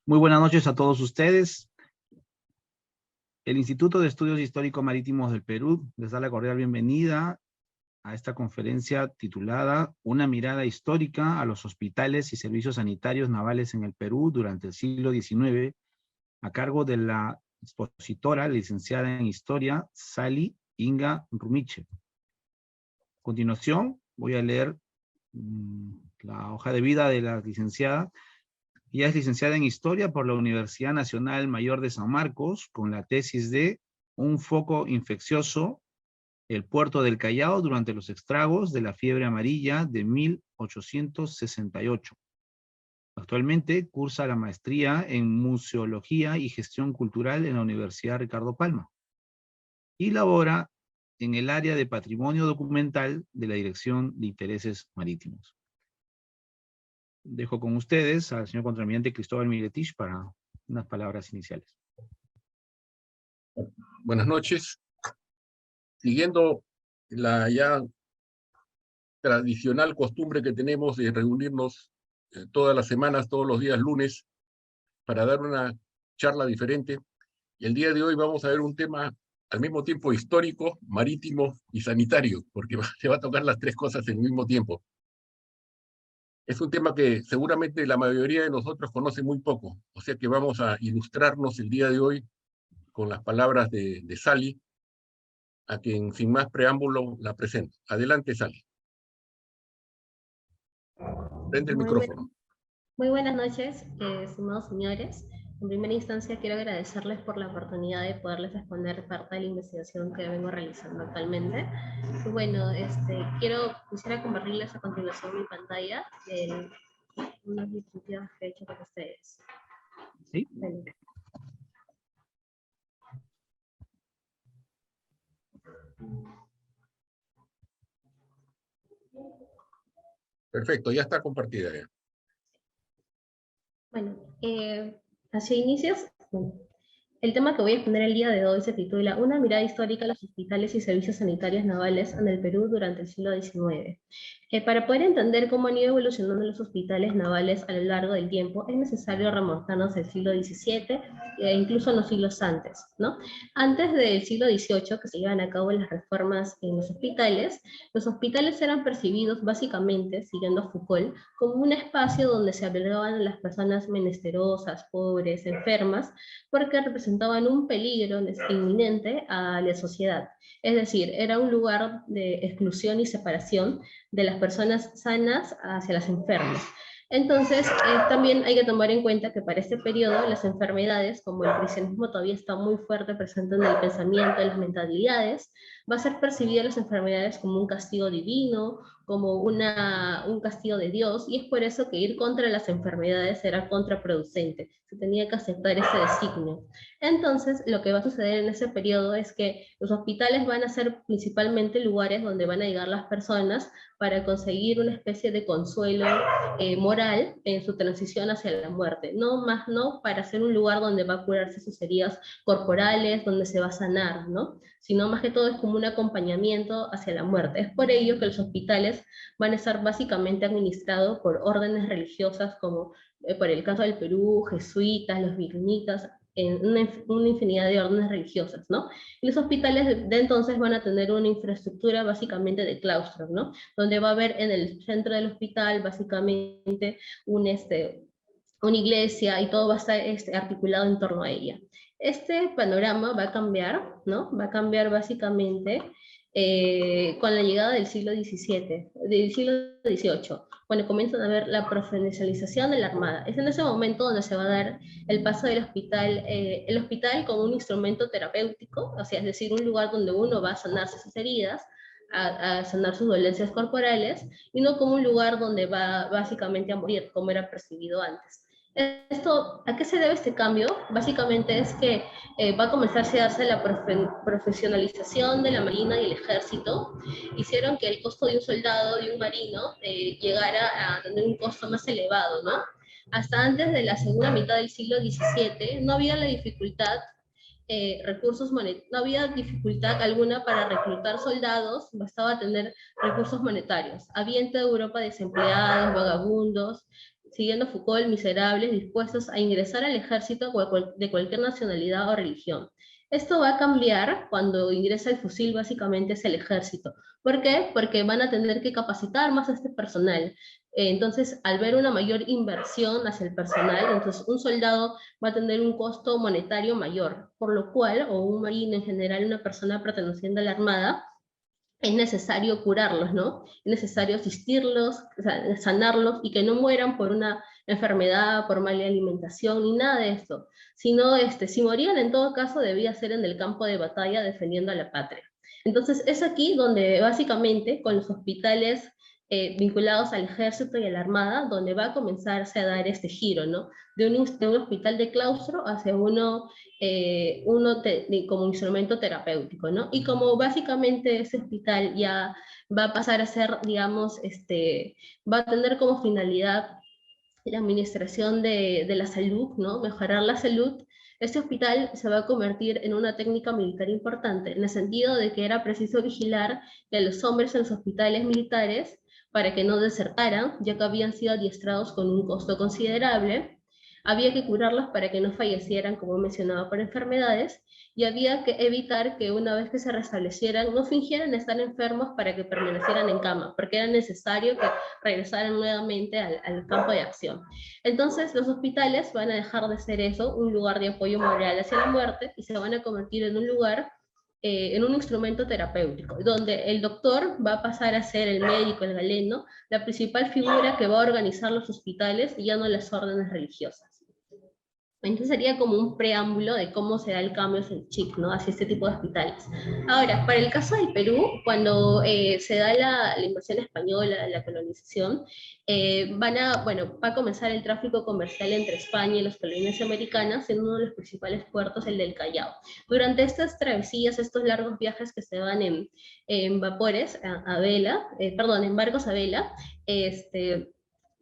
Muy buenas noches a todos ustedes. El Instituto de Estudios Histórico Marítimos del Perú les da la cordial bienvenida a esta conferencia titulada Una mirada histórica a los hospitales y servicios sanitarios navales en el Perú durante el siglo XIX, a cargo de la expositora, licenciada en Historia, Sally Inga Rumiche. A continuación, voy a leer la hoja de vida de la licenciada. Ella es licenciada en Historia por la Universidad Nacional Mayor de San Marcos, con la tesis de Un foco infeccioso, el puerto del Callao durante los estragos de la fiebre amarilla de 1868. Actualmente cursa la maestría en Museología y Gestión Cultural en la Universidad Ricardo Palma. Y labora en el área de Patrimonio Documental de la Dirección de Intereses Marítimos. Dejo con ustedes al señor contraalmirante Cristóbal Miletich para unas palabras iniciales. Buenas noches. Siguiendo la ya tradicional costumbre que tenemos de reunirnos todas las semanas, todos los días lunes, para dar una charla diferente, y el día de hoy vamos a ver un tema al mismo tiempo histórico, marítimo y sanitario, porque se va a tocar las tres cosas al mismo tiempo. Es un tema que seguramente la mayoría de nosotros conoce muy poco, o sea que vamos a ilustrarnos el día de hoy con las palabras de Sally, a quien sin más preámbulo la presento. Adelante, Sally. Prende el micrófono. Muy buenas noches, estimados señores. En primera instancia quiero agradecerles por la oportunidad de poderles exponer parte de la investigación que vengo realizando actualmente. Y bueno, quisiera compartirles a continuación mi pantalla de unas diapositivas que he hecho para ustedes. ¿Sí? Bueno. Perfecto, ya está compartida ya. Bueno, hacia inicios, el tema que voy a exponer el día de hoy se titula Una mirada histórica a los hospitales y servicios sanitarios navales en el Perú durante el siglo XIX. Para poder entender cómo han ido evolucionando los hospitales navales a lo largo del tiempo, es necesario remontarnos al siglo XVII e incluso a los siglos antes, ¿no? Antes del siglo XVIII, que se llevan a cabo las reformas en los hospitales eran percibidos básicamente, siguiendo a Foucault, como un espacio donde se albergaban a las personas menesterosas, pobres, enfermas, porque representaban un peligro inminente a la sociedad. Es decir, era un lugar de exclusión y separación de las personas sanas hacia las enfermas. Entonces, también hay que tomar en cuenta que para este periodo las enfermedades, como el cristianismo todavía está muy fuerte presente en el pensamiento, en las mentalidades, va a ser percibida las enfermedades como un castigo divino, como un castigo de Dios, y es por eso que ir contra las enfermedades era contraproducente. Se tenía que aceptar ese designio. Entonces, lo que va a suceder en ese periodo es que los hospitales van a ser principalmente lugares donde van a llegar las personas para conseguir una especie de consuelo moral en su transición hacia la muerte. No para ser un lugar donde va a curarse sus heridas corporales, donde se va a sanar, ¿no? Sino más que todo es como un acompañamiento hacia la muerte. Es por ello que los hospitales van a estar básicamente administrados por órdenes religiosas como, por el caso del Perú, jesuitas, los virrinitas, en una infinidad de órdenes religiosas, ¿no? Y los hospitales de entonces van a tener una infraestructura básicamente de claustro, ¿no? Donde va a haber en el centro del hospital básicamente una iglesia y todo va a estar articulado en torno a ella. Este panorama va a cambiar, ¿no? Va a cambiar básicamente con la llegada del siglo XVII, del siglo XVIII, cuando comienzan a ver la profesionalización de la Armada. Es en ese momento donde se va a dar el paso del hospital, el hospital como un instrumento terapéutico, o sea, es decir, un lugar donde uno va a sanarse sus heridas, a sanar sus dolencias corporales, y no como un lugar donde va básicamente a morir, como era percibido antes. ¿A qué se debe este cambio? Básicamente es que va a comenzarse a hacer la profesionalización de la Marina y el Ejército. Hicieron que el costo de un soldado, de un marino, llegara a tener un costo más elevado, ¿no? Hasta antes de la segunda mitad del siglo XVII no había la dificultad no había dificultad alguna para reclutar soldados, bastaba tener recursos monetarios. Había en toda Europa desempleados, vagabundos, siguiendo Foucault, miserables, dispuestos a ingresar al ejército de cualquier nacionalidad o religión. Esto va a cambiar cuando ingresa el fusil, básicamente es el ejército. ¿Por qué? Porque van a tener que capacitar más a este personal. Entonces, al ver una mayor inversión hacia el personal, entonces un soldado va a tener un costo monetario mayor, por lo cual, o un marino en general, una persona perteneciente a la Armada, es necesario curarlos, ¿no? Es necesario asistirlos, o sea, sanarlos y que no mueran por una enfermedad, por mala alimentación, ni nada de esto. Sino, si morían en todo caso, debía ser en el campo de batalla defendiendo a la patria. Entonces, es aquí donde básicamente con los hospitales vinculados al ejército y a la armada, donde va a comenzarse a dar este giro, ¿no? De un hospital de claustro hacia uno como instrumento terapéutico, ¿no? Y como básicamente ese hospital ya va a pasar a ser, digamos, va a tener como finalidad la administración de la salud, ¿no? Mejorar la salud. Este hospital se va a convertir en una técnica militar importante, en el sentido de que era preciso vigilar que los hombres en los hospitales militares, para que no desertaran, ya que habían sido adiestrados con un costo considerable, había que curarlos para que no fallecieran, como mencionaba, por enfermedades, y había que evitar que una vez que se restablecieran, no fingieran estar enfermos para que permanecieran en cama, porque era necesario que regresaran nuevamente al campo de acción. Entonces, los hospitales van a dejar de ser eso, un lugar de apoyo moral hacia la muerte, y se van a convertir en un lugar, en un instrumento terapéutico, donde el doctor va a pasar a ser el médico, el galeno, la principal figura que va a organizar los hospitales y ya no las órdenes religiosas. Entonces sería como un preámbulo de cómo se da el cambio en el chip, ¿no? Hacia este tipo de hospitales. Ahora, para el caso del Perú, cuando se da la invasión española, la colonización, va a comenzar el tráfico comercial entre España y las colonias americanas en uno de los principales puertos, el del Callao. Durante estas travesías, estos largos viajes que se van en vapores a vela, en barcos a vela,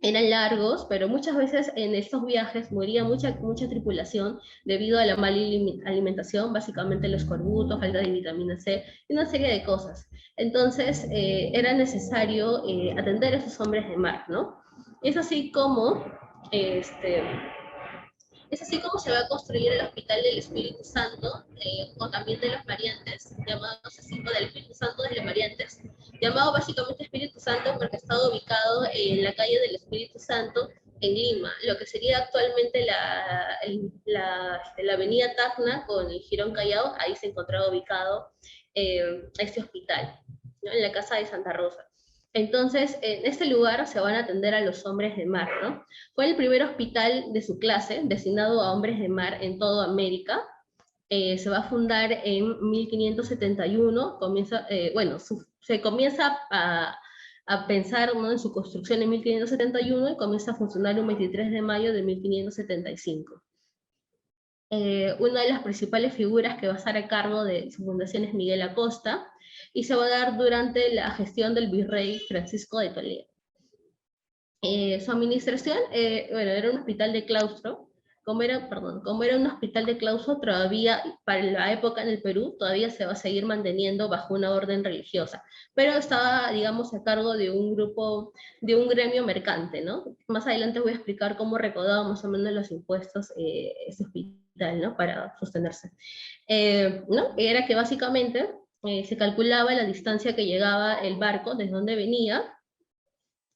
eran largos, pero muchas veces en estos viajes moría mucha tripulación debido a la mala alimentación, básicamente el escorbuto, falta de vitamina C, y una serie de cosas. Entonces, era necesario atender a esos hombres de mar, ¿no? Es así como, se va a construir el Hospital del Espíritu Santo, o también de los Mariantes, llamado así, o del Espíritu Santo de los Mariantes, llamado básicamente Espíritu Santo porque está ubicado en la calle del Espíritu Santo en Lima, lo que sería actualmente la avenida Tacna con el Jirón Callao. Ahí se encontraba ubicado este hospital, ¿no? En la casa de Santa Rosa. Entonces, en este lugar se van a atender a los hombres de mar, ¿no? Fue el primer hospital de su clase destinado a hombres de mar en toda América. Se va a fundar en 1571, se comienza a pensar, ¿no?, en su construcción en 1571 y comienza a funcionar un 23 de mayo de 1575. Una de las principales figuras que va a estar a cargo de su fundación es Miguel Acosta, y se va a dar durante la gestión del virrey Francisco de Toledo. Su administración, era un hospital de claustro. Como era un hospital de claustro, todavía, para la época en el Perú, todavía se va a seguir manteniendo bajo una orden religiosa, pero estaba, digamos, a cargo de un grupo, de un gremio mercante, ¿no? Más adelante voy a explicar cómo recaudaba más o menos los impuestos ese hospital, ¿no?, para sostenerse. ¿No? Era que básicamente se calculaba la distancia que llegaba el barco, desde donde venía,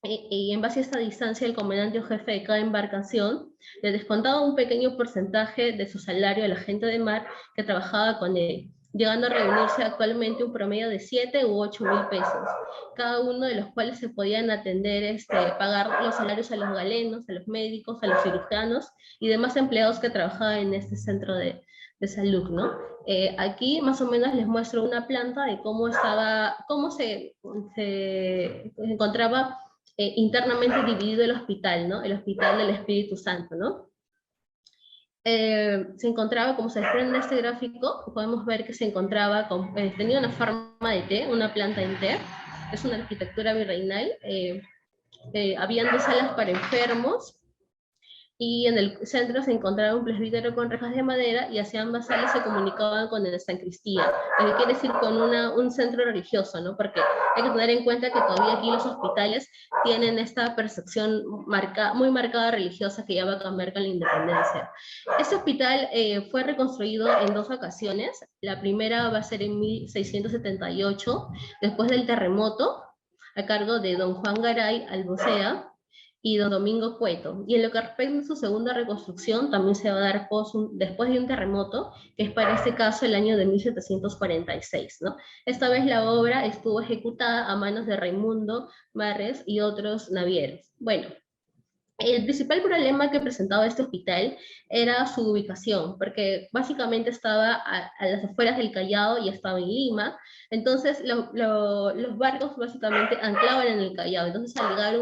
y en base a esta distancia el comandante o jefe de cada embarcación le descontaba un pequeño porcentaje de su salario a la gente de mar que trabajaba con él, llegando a reunirse actualmente un promedio de 7 u 8 mil pesos, cada uno de los cuales se podían atender, pagar los salarios a los galenos, a los médicos, a los cirujanos y demás empleados que trabajaban en este centro de salud, ¿no? Aquí más o menos les muestro una planta de cómo se encontraba internamente dividido el hospital, ¿no? El Hospital del Espíritu Santo, ¿no? Se encontraba, como se desprende de este gráfico, podemos ver que se encontraba, tenía una forma de T, una planta en T, es una arquitectura virreinal. Habían 2 salas para enfermos, y en el centro se encontraba un presbítero con rejas de madera, y hacia ambas salas se comunicaban con el Sancristía, lo que quiere decir con un centro religioso, ¿no? Porque hay que tener en cuenta que todavía aquí los hospitales tienen esta percepción muy marcada religiosa, que ya va a cambiar con la independencia. Este hospital fue reconstruido en 2 ocasiones. La primera va a ser en 1678, después del terremoto, a cargo de don Juan Garay Albocea y don Domingo Cueto. Y en lo que respecta a su segunda reconstrucción, también se va a dar después de un terremoto, que es para este caso el año de 1746, ¿no? Esta vez la obra estuvo ejecutada a manos de Raimundo Marres y otros navieros. Bueno, el principal problema que presentaba este hospital era su ubicación, porque básicamente estaba a las afueras del Callao y estaba en Lima. Entonces los barcos básicamente anclaban en el Callao. Entonces, al llegar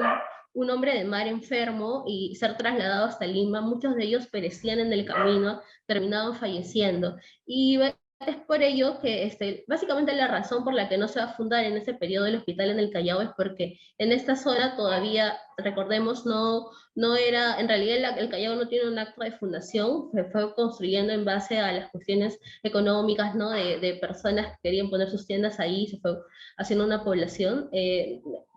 un hombre de mar enfermo y ser trasladado hasta Lima, muchos de ellos perecían en el camino, terminaban falleciendo. Y es por ello que básicamente la razón por la que no se va a fundar en ese periodo el hospital en el Callao es porque en esta zona todavía, recordemos, no era, en realidad el Callao no tiene un acto de fundación, se fue construyendo en base a las cuestiones económicas, ¿no? De personas que querían poner sus tiendas ahí, se fue haciendo una población,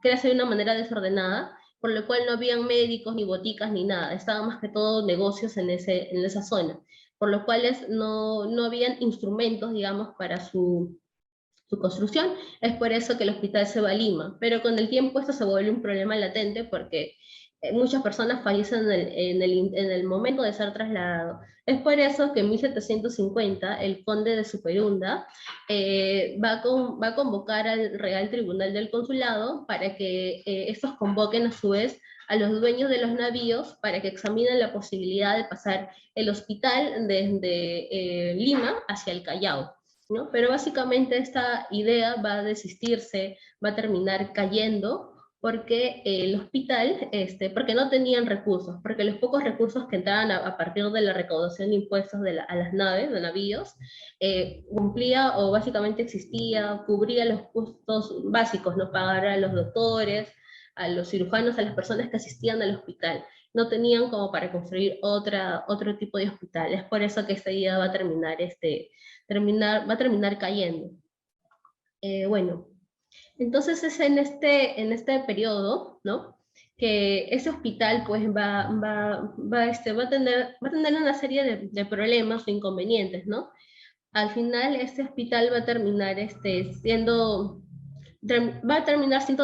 crece de una manera desordenada, por lo cual no habían médicos, ni boticas, ni nada, estaban más que todo negocios en esa zona, por lo cual no habían instrumentos, digamos, para su construcción. Es por eso que el hospital se va a Lima, pero con el tiempo esto se vuelve un problema latente, porque muchas personas fallecen en el momento de ser trasladado. Es por eso que en 1750 el conde de Superunda va a convocar al Real Tribunal del Consulado para que estos convoquen a su vez a los dueños de los navíos para que examinen la posibilidad de pasar el hospital desde Lima hacia el Callao, ¿no? Pero básicamente esta idea va a desistirse, va a terminar cayendo, porque el hospital, porque no tenían recursos, porque los pocos recursos que entraban a partir de la recaudación de impuestos a las naves, de navíos, cumplía o básicamente existía, cubría los costos básicos, no pagar a los doctores, a los cirujanos, a las personas que asistían al hospital. No tenían como para construir otro tipo de hospital. Es por eso que esta idea va a terminar cayendo. Bueno, entonces es en este periodo, ¿no?, que ese hospital pues va a tener una serie de problemas o inconvenientes, ¿no? Al final este hospital va a terminar siendo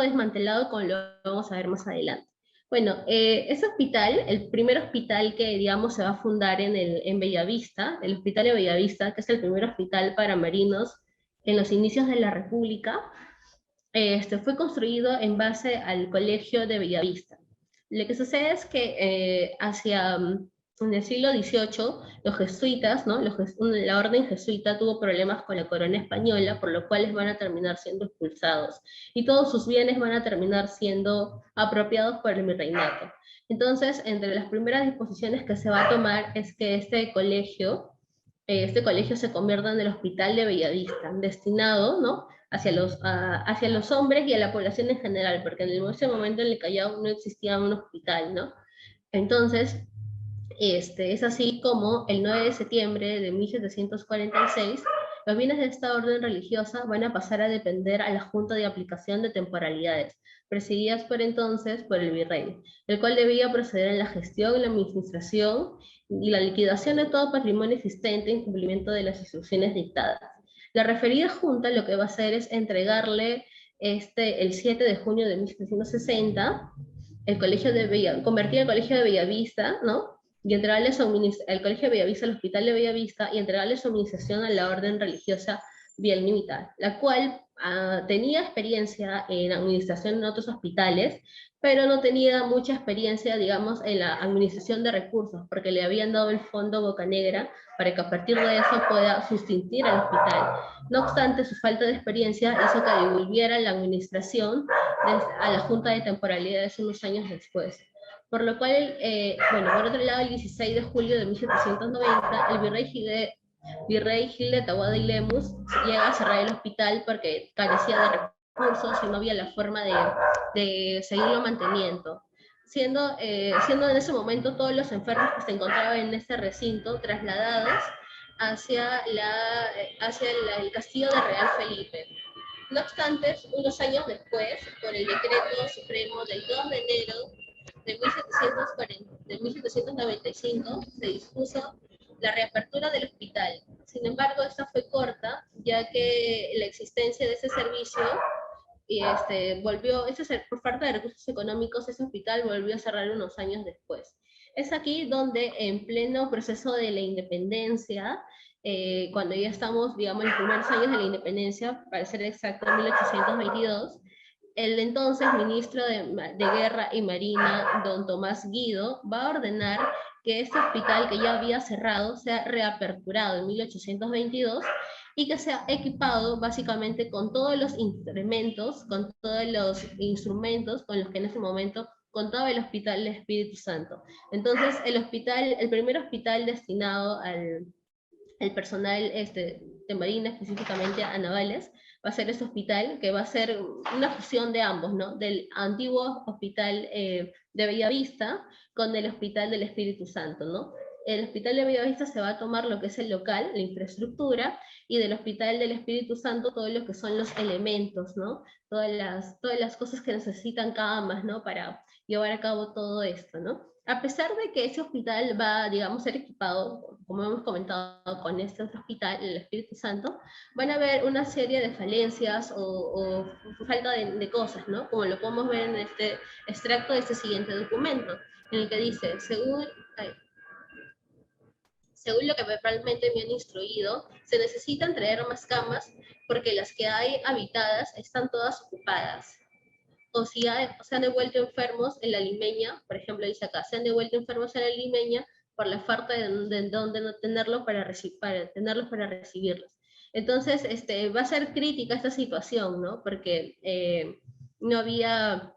desmantelado, como lo vamos a ver más adelante. Bueno, ese hospital, el primer hospital que, digamos, se va a fundar en Bellavista, el Hospital de Bellavista, que es el primer hospital para marinos en los inicios de la República, fue construido en base al Colegio de Bellavista. Lo que sucede es que en el siglo XVIII, los jesuitas, ¿no?, la orden jesuita tuvo problemas con la corona española, por lo cual van a terminar siendo expulsados, y todos sus bienes van a terminar siendo apropiados por el virreinato. Entonces, entre las primeras disposiciones que se va a tomar es que este colegio se convierta en el Hospital de Bellavista, destinado, ¿no?, hacia los hombres y a la población en general, porque en ese momento en el Callao no existía un hospital, ¿no? Entonces, es así como el 9 de septiembre de 1746, los bienes de esta orden religiosa van a pasar a depender a la Junta de Aplicación de Temporalidades, presididas por entonces por el virrey, el cual debía proceder en la gestión, la administración y la liquidación de todo patrimonio existente en cumplimiento de las instrucciones dictadas. La referida junta lo que va a hacer es entregarle el 7 de junio de 1760 convertir el Colegio de Bellavista, ¿no?, y entregarle al Colegio de Bellavista, al Hospital de Bellavista, y entregarle su administración a la orden religiosa bielmita, la cual tenía experiencia en administración en otros hospitales, pero no tenía mucha experiencia, digamos, en la administración de recursos, porque le habían dado el fondo Bocanegra para que a partir de eso pueda sustituir al hospital. No obstante, su falta de experiencia hizo que devolviera la administración a la Junta de Temporalidades unos años después. Por lo cual, por otro lado, el 16 de julio de 1790, el virrey Gil de Taboada y Lemus llega a cerrar el hospital porque carecía de recursos y no había la forma de seguirlo manteniendo. siendo en ese momento todos los enfermos que se encontraban en este recinto trasladados hacia el castillo de Real Felipe. No obstante, unos años después, por el decreto supremo del 2 de enero de 1795, se dispuso la reapertura del hospital. Sin embargo, esta fue corta, ya que la existencia de ese servicio por falta de recursos económicos, ese hospital volvió a cerrar unos años después. Es aquí donde, en pleno proceso de la independencia, cuando ya estamos, digamos, en los primeros años de la independencia, para ser exacto, en 1822, el entonces ministro de Guerra y Marina, don Tomás Guido, va a ordenar que este hospital que ya había cerrado sea reaperturado en 1822 y que sea equipado básicamente con todos los instrumentos, con todos los instrumentos con los que en ese momento contaba el Hospital del Espíritu Santo. Entonces, el primer hospital destinado al personal de Marina, específicamente a navales, va a ser ese hospital, que va a ser una fusión de ambos, ¿no? Del antiguo hospital de Bellavista con el Hospital del Espíritu Santo, ¿no? El Hospital de Bellavista se va a tomar lo que es el local, la infraestructura, y del Hospital del Espíritu Santo todo lo que son los elementos, ¿no? Todas las cosas que necesitan camas, ¿no? Para llevar a cabo todo esto, ¿no? A pesar de que ese hospital va, digamos, a ser equipado, como hemos comentado, con este otro hospital, el Espíritu Santo, van a haber una serie de falencias o falta de cosas, ¿no? Como lo podemos ver en este extracto de este siguiente documento, en el que dice, según lo que verbalmente me han instruido, se necesitan traer más camas porque las que hay habitadas están todas ocupadas. O si se han devuelto enfermos en la Limeña, por ejemplo, dice acá, se han devuelto enfermos en la Limeña por la falta de donde no tenerlos para recibirlos. Entonces, va a ser crítica esta situación, ¿no? Porque no había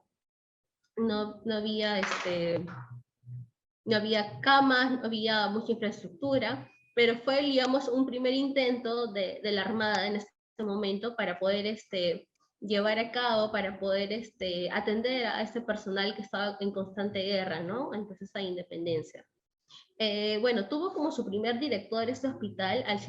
camas, no había mucha infraestructura, pero fue, digamos, un primer intento de la Armada en este momento para poder llevar a cabo, para poder atender a este personal que estaba en constante guerra, ¿no? Entonces, a independencia. Bueno, tuvo como su primer director este hospital al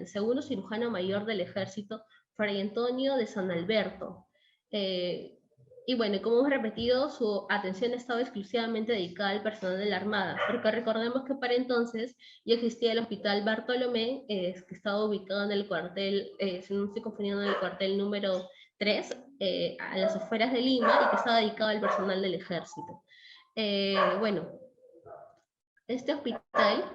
segundo cirujano mayor del ejército, Fray Antonio de San Alberto. Y bueno, como hemos repetido, su atención estaba exclusivamente dedicada al personal de la Armada, porque recordemos que para entonces ya existía el Hospital Bartolomé, que estaba ubicado en el cuartel, si no estoy confundiendo, en el cuartel número 3, a las afueras de Lima, y que estaba dedicado al personal del ejército. Bueno, este hospital,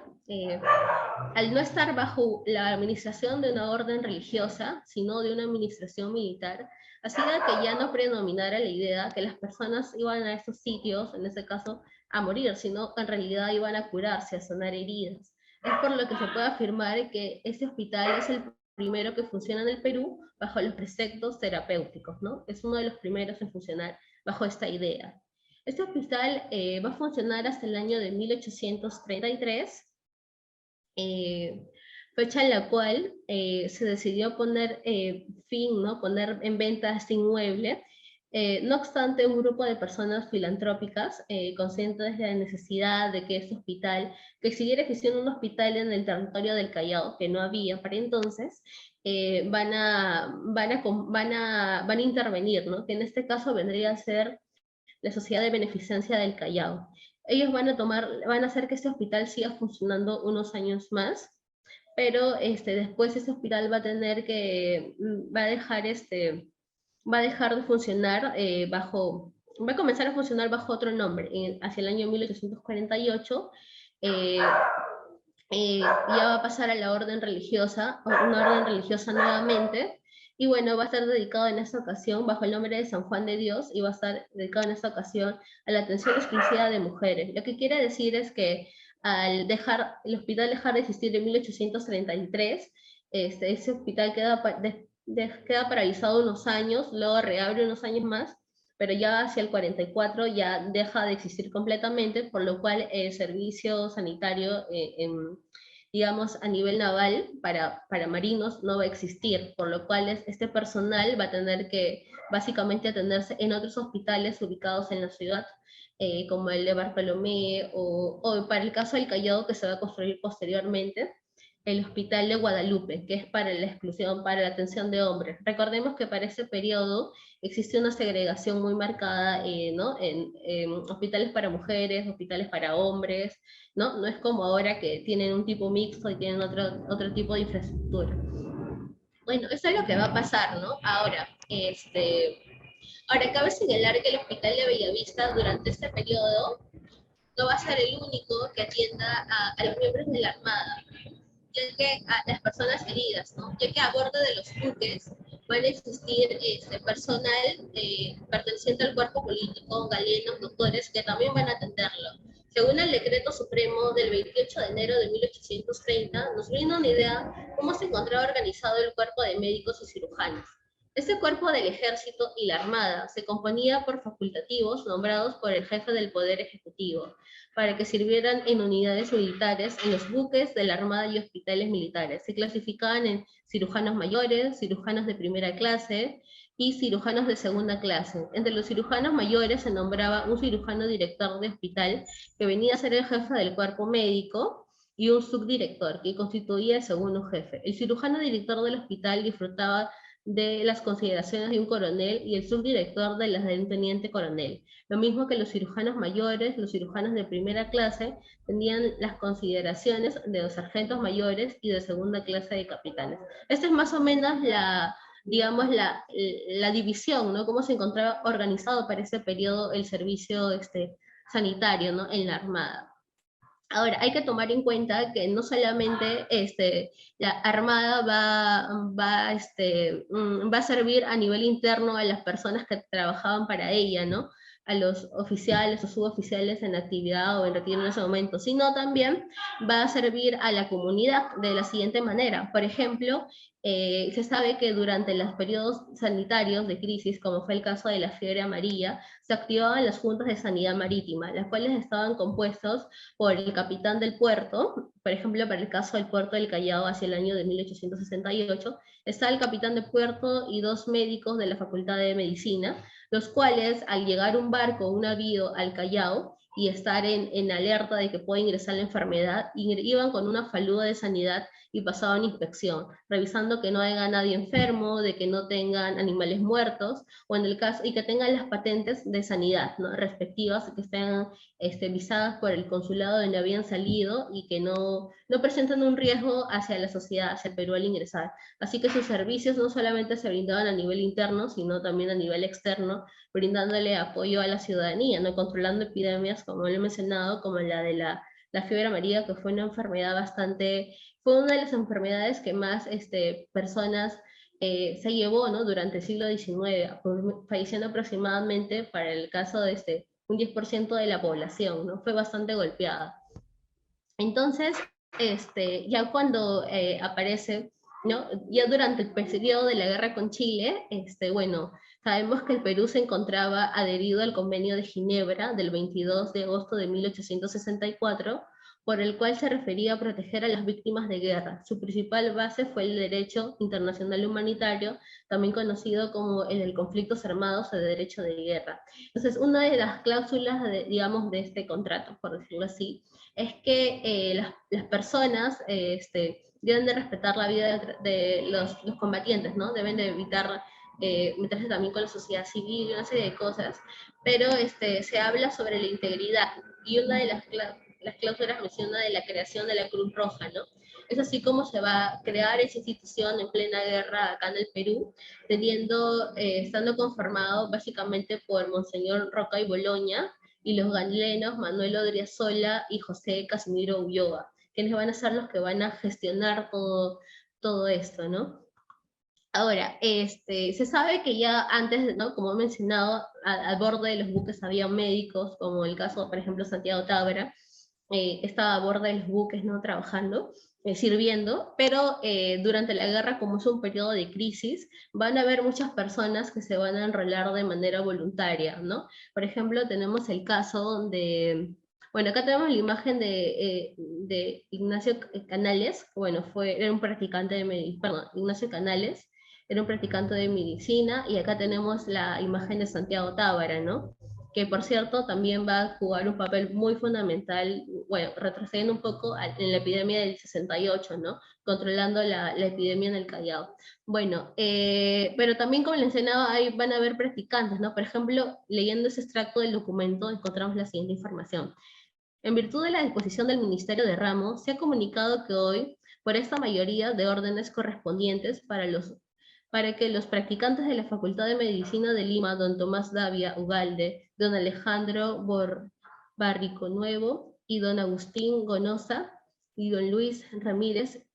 al no estar bajo la administración de una orden religiosa, sino de una administración militar, hacía que ya no predominara la idea que las personas iban a estos sitios, en este caso, a morir, sino que en realidad iban a curarse, a sanar heridas. Es por lo que se puede afirmar que este hospital es el primero que funciona en el Perú bajo los preceptos terapéuticos, ¿no? Es uno de los primeros en funcionar bajo esta idea. Este hospital va a funcionar hasta el año de 1833, fecha en la cual se decidió poner fin, ¿no? Poner en venta este inmueble. No obstante, un grupo de personas filantrópicas, conscientes de la necesidad de que este hospital, que siguiera existiendo un hospital en el territorio del Callao, que no había para entonces, van a intervenir, ¿no? Que en este caso vendría a ser la Sociedad de Beneficencia del Callao. Ellos van a hacer que este hospital siga funcionando unos años más, pero después este hospital va a dejar de funcionar va a comenzar a funcionar bajo otro nombre. Hacia el año 1848 ya va a pasar a la orden religiosa, una orden religiosa nuevamente, y bueno, va a estar dedicado en esta ocasión bajo el nombre de San Juan de Dios, y va a estar dedicado en esta ocasión a la atención exclusiva de mujeres. Lo que quiere decir es que al el hospital dejar de existir en 1833, ese hospital queda paralizado unos años, luego reabre unos años más, pero ya hacia el 44 ya deja de existir completamente, por lo cual el servicio sanitario, digamos, a nivel naval para marinos no va a existir, por lo cual este personal va a tener que básicamente atenderse en otros hospitales ubicados en la ciudad, como el de Bartolomé, o para el caso del Callao, que se va a construir posteriormente, el Hospital de Guadalupe, que es para la exclusión, para la atención de hombres. Recordemos que para ese periodo existe una segregación muy marcada, ¿no? En hospitales para mujeres, hospitales para hombres, ¿no? No es como ahora que tienen un tipo mixto y tienen otro tipo de infraestructura. Bueno, eso es lo que va a pasar, ¿no? Ahora cabe señalar que el Hospital de Bellavista durante este periodo no va a ser el único que atienda a los miembros de la Armada, ya que a las personas heridas, ¿no? Ya que a bordo de los buques van a existir personal perteneciente al cuerpo político, galenos, doctores, que también van a atenderlo. Según el decreto supremo del 28 de enero de 1830, nos brinda una idea cómo se encontraba organizado el cuerpo de médicos y cirujanos. Este cuerpo del ejército y la armada se componía por facultativos nombrados por el jefe del poder ejecutivo, para que sirvieran en unidades militares en los buques de la Armada y hospitales militares. Se clasificaban en cirujanos mayores, cirujanos de primera clase y cirujanos de segunda clase. Entre los cirujanos mayores se nombraba un cirujano director de hospital, que venía a ser el jefe del cuerpo médico, y un subdirector, que constituía el segundo jefe. El cirujano director del hospital disfrutaba de las consideraciones de un coronel y el subdirector de las de un teniente coronel. Lo mismo que los cirujanos mayores, los cirujanos de primera clase tenían las consideraciones de los sargentos mayores y de segunda clase de capitanes. Esta es más o menos digamos, la división, ¿no? Cómo se encontraba organizado para ese periodo el servicio sanitario, ¿no? En la Armada. Ahora, hay que tomar en cuenta que no solamente la Armada va a servir a nivel interno a las personas que trabajaban para ella, ¿no? A los oficiales o suboficiales en actividad o en retiro en ese momento, sino también va a servir a la comunidad de la siguiente manera. Por ejemplo, se sabe que durante los periodos sanitarios de crisis, como fue el caso de la fiebre amarilla, se activaban las juntas de sanidad marítima, las cuales estaban compuestos por el capitán del puerto. Por ejemplo, para el caso del puerto del Callao hacia el año de 1868, está el capitán de puerto y 2 médicos de la Facultad de Medicina, los cuales al llegar un barco, un navío al Callao, y estar en alerta de que puede ingresar la enfermedad, iban con una faluda de sanidad y pasaban inspección, revisando que no haya nadie enfermo, de que no tengan animales muertos, o en el caso, y que tengan las patentes de sanidad, ¿no? Respectivas, que estén visadas por el consulado donde habían salido y que no presentan un riesgo hacia la sociedad, hacia el Perú al ingresar. Así que sus servicios no solamente se brindaban a nivel interno, sino también a nivel externo, brindándole apoyo a la ciudadanía, ¿no? Controlando epidemias, como lo he mencionado, como la de la fiebre amarilla, que fue una enfermedad fue una de las enfermedades que más personas se llevó, ¿no? Durante el siglo XIX, falleciendo aproximadamente, para el caso de un 10% de la población, ¿no? Fue bastante golpeada. Entonces, ya cuando aparece, ¿no? Ya durante el periodo de la guerra con Chile, bueno, sabemos que el Perú se encontraba adherido al Convenio de Ginebra del 22 de agosto de 1864, por el cual se refería a proteger a las víctimas de guerra. Su principal base fue el derecho internacional humanitario, también conocido como el de conflictos armados o de derecho de guerra. Entonces, una de las cláusulas, digamos, de este contrato, por decirlo así, es que las personas deben de respetar la vida de los combatientes, ¿no? Deben de evitar meterse también con la sociedad civil y una serie de cosas, pero se habla sobre la integridad, y una de las cláusulas menciona de la creación de la Cruz Roja, ¿no? Es así como se va a crear esa institución en plena guerra acá en el Perú, estando conformado básicamente por Monseñor Roca y Boloña, y los galenos Manuel Odriozola y José Casimiro Ulloa, quienes van a ser los que van a gestionar todo esto, ¿no? Ahora, se sabe que ya antes, ¿no? Como he mencionado, al borde de los buques había médicos, como el caso, por ejemplo, Santiago Tábara, estaba a bordo de los buques, ¿no? Trabajando, sirviendo, pero durante la guerra, como es un periodo de crisis, van a haber muchas personas que se van a enrolar de manera voluntaria, ¿no? Por ejemplo, tenemos el caso bueno, acá tenemos la imagen de Ignacio Canales, bueno, era un practicante perdón, Ignacio Canales, era un practicante de medicina, y acá tenemos la imagen de Santiago Tábara, ¿no? que por cierto también va a jugar un papel muy fundamental, bueno, retrocediendo un poco en la epidemia del 68, ¿no? Controlando la epidemia en el Callao. Bueno, pero también como les mencionaba, ahí van a haber practicantes, ¿no? Por ejemplo, leyendo ese extracto del documento encontramos la siguiente información. En virtud de la disposición del Ministerio de Ramo, se ha comunicado que hoy, por esta mayoría de órdenes correspondientes para que los practicantes de la Facultad de Medicina de Lima, don Tomás Davia Ugalde, don Alejandro Barrico Nuevo y don Agustín Gonosa y don Luis Ramírez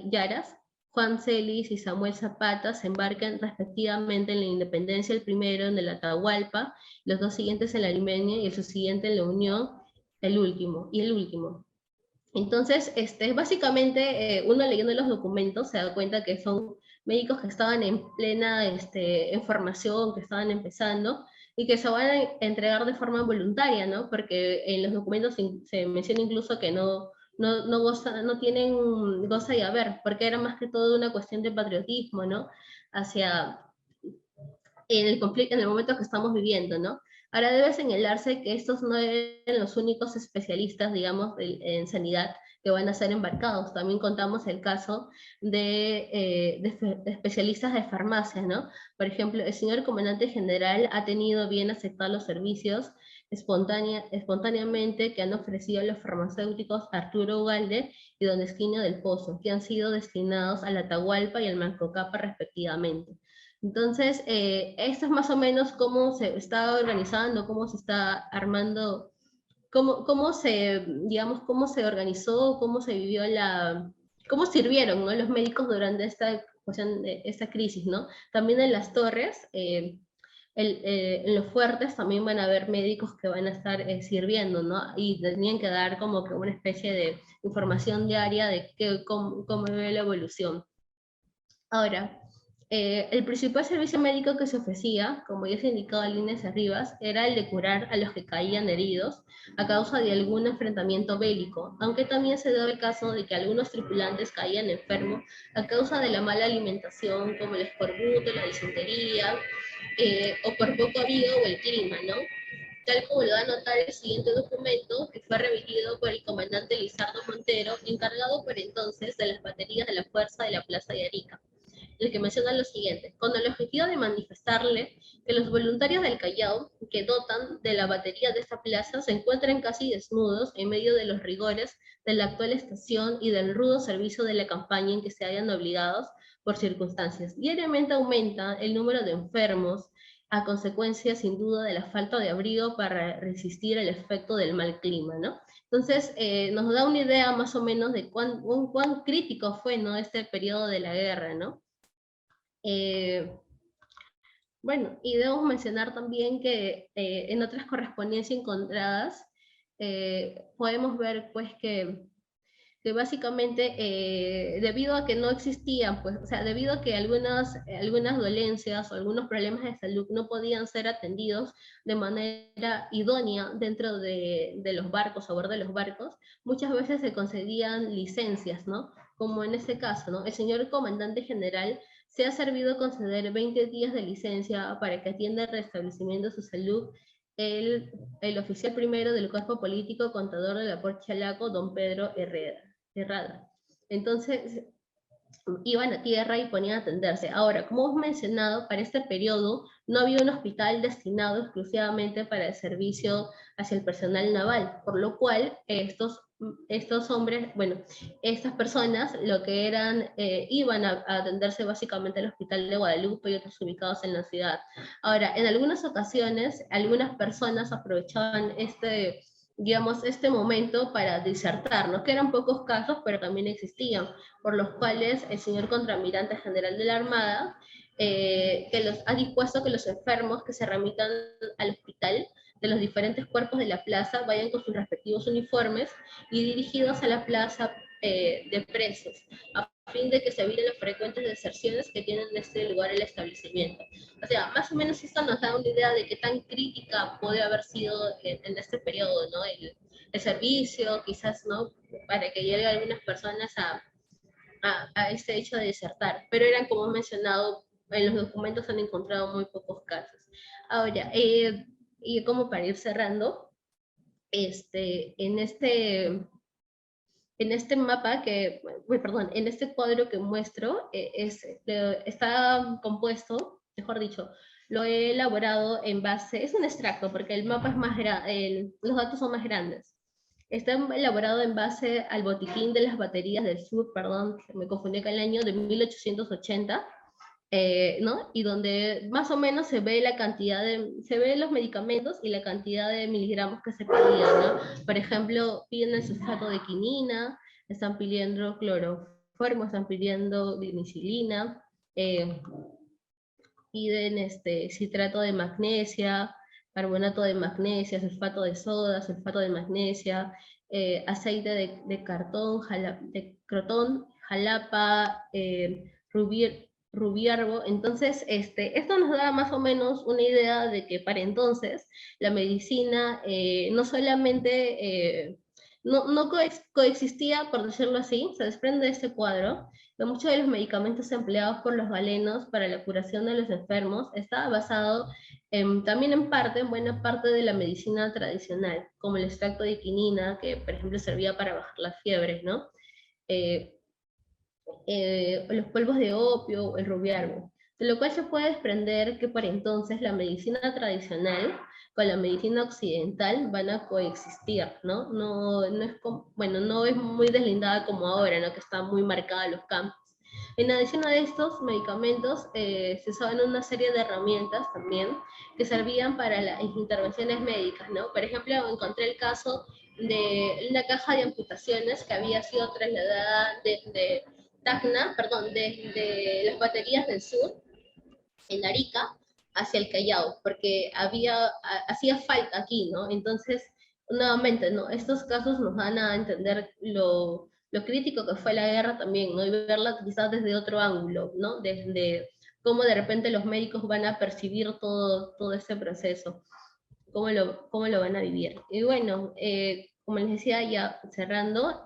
Yaras, Juan Celis y Samuel Zapata se embarcan respectivamente en la Independencia, el primero en el Atahualpa, los dos siguientes en la Limeña y el subsiguiente en la Unión, el último. Entonces, básicamente, uno leyendo los documentos se da cuenta que son médicos que estaban en plena en formación, que estaban empezando, y que se van a entregar de forma voluntaria, ¿no? Porque en los documentos se menciona incluso que no tienen goza y haber, porque era más que todo una cuestión de patriotismo, ¿no? Hacia en el conflicto, en el momento que estamos viviendo, ¿no? Ahora debe señalarse que estos no eran los únicos especialistas, digamos, en sanidad que van a ser embarcados. También contamos el caso de especialistas de farmacia, ¿no? Por ejemplo, el señor comandante general ha tenido bien aceptar los servicios espontáneamente que han ofrecido los farmacéuticos Arturo Ugalde y don Esquinio del Pozo, que han sido destinados al Atahualpa y al Mancocapa respectivamente. Entonces, esto es más o menos cómo se está organizando, cómo se está armando, cómo se organizó, cómo se vivió cómo sirvieron, ¿no? Los médicos durante esta crisis, ¿no? También en las torres, en los fuertes también van a haber médicos que van a estar sirviendo, ¿no? Y tenían que dar como que una especie de información diaria de cómo ve la evolución. Ahora, el principal servicio médico que se ofrecía, como ya se indicado en líneas arriba, era el de curar a los que caían heridos a causa de algún enfrentamiento bélico, aunque también se daba el caso de que algunos tripulantes caían enfermos a causa de la mala alimentación, como el escorbuto, la disentería, o por poco abrigo o el clima, ¿no? Tal como lo da a notar el siguiente documento, que fue remitido por el comandante Lizardo Montero, encargado por entonces de las baterías de la Fuerza de la Plaza de Arica, el que menciona lo siguiente: con el objetivo de manifestarle que los voluntarios del Callao, que dotan de la batería de esta plaza, se encuentran casi desnudos en medio de los rigores de la actual estación y del rudo servicio de la campaña en que se hayan obligados por circunstancias. Diariamente aumenta el número de enfermos, a consecuencia sin duda de la falta de abrigo para resistir el efecto del mal clima, ¿no? Entonces, nos da una idea más o menos de cuán crítico fue, ¿no?, este periodo de la guerra, ¿no? Bueno, y debo mencionar también que en otras correspondencias encontradas podemos ver pues que básicamente debido a que no existían, pues, o sea, debido a que algunas dolencias o algunos problemas de salud no podían ser atendidos de manera idónea dentro de los barcos, a bordo de los barcos, muchas veces se concedían licencias, ¿no? Como en este caso, ¿no? El señor comandante general se ha servido conceder 20 días de licencia para que atienda el restablecimiento de su salud el oficial primero del cuerpo político contador de la Puerto Chalaco, don Pedro Herrada. Entonces, iban a tierra y ponían a atenderse. Ahora, como hemos mencionado, para este periodo no había un hospital destinado exclusivamente para el servicio hacia el personal naval, por lo cual estos hombres, bueno, estas personas lo que eran, iban a atenderse básicamente al Hospital de Guadalupe y otros ubicados en la ciudad. Ahora, en algunas ocasiones, algunas personas aprovechaban este momento para disertar, ¿no? Que eran pocos casos, pero también existían, por los cuales el señor contraalmirante general de la Armada ha dispuesto que los enfermos que se remitan al hospital de los diferentes cuerpos de la plaza vayan con sus respectivos uniformes y dirigidos a la plaza de presos, a fin de que se eviten las frecuentes deserciones que tienen en este lugar el establecimiento. O sea, más o menos esto nos da una idea de qué tan crítica puede haber sido en este periodo, ¿no? El servicio, quizás, ¿no?, para que lleguen algunas personas a este hecho de desertar, pero eran, como he mencionado, en los documentos han encontrado muy pocos casos. Ahora, y como para ir cerrando, en este mapa en este cuadro que muestro, está compuesto, mejor dicho, lo he elaborado en base, es un extracto porque el mapa es más grande, los datos son más grandes. Está elaborado en base al botiquín de las baterías del sur, perdón, me confundí con el año de 1880, ¿no? Y donde más o menos se ve se ve los medicamentos y la cantidad de miligramos que se pedían, ¿no? Por ejemplo, piden el sulfato de quinina, están pidiendo cloroformo, están pidiendo penicilina, piden citrato de magnesia, carbonato de magnesia, sulfato de soda, sulfato de magnesia, aceite de cartón, de crotón, jalapa, rubiarbo. Entonces, esto nos da más o menos una idea de que para entonces la medicina no solamente no coexistía, por decirlo así, se desprende de este cuadro, que muchos de los medicamentos empleados por los galenos para la curación de los enfermos estaba basado también en buena parte de la medicina tradicional, como el extracto de quinina, que por ejemplo servía para bajar las fiebres, ¿no? Los polvos de opio, el rubiarbo, de lo cual se puede desprender que por entonces la medicina tradicional con la medicina occidental van a coexistir, ¿no? No es muy deslindada como ahora, ¿no? Que están muy marcados los campos. En adición a estos medicamentos, se usaban una serie de herramientas también que servían para las intervenciones médicas, ¿no? Por ejemplo, encontré el caso de una caja de amputaciones que había sido trasladada desde Tacna, perdón, desde las baterías del sur, en Arica, hacia el Callao, porque hacía falta aquí, ¿no? Entonces, nuevamente, ¿no? Estos casos nos dan a entender lo crítico que fue la guerra también, ¿no? Y verla quizás desde otro ángulo, ¿no? Desde cómo de repente los médicos van a percibir todo ese proceso, cómo lo van a vivir. Y bueno, como les decía, ya cerrando,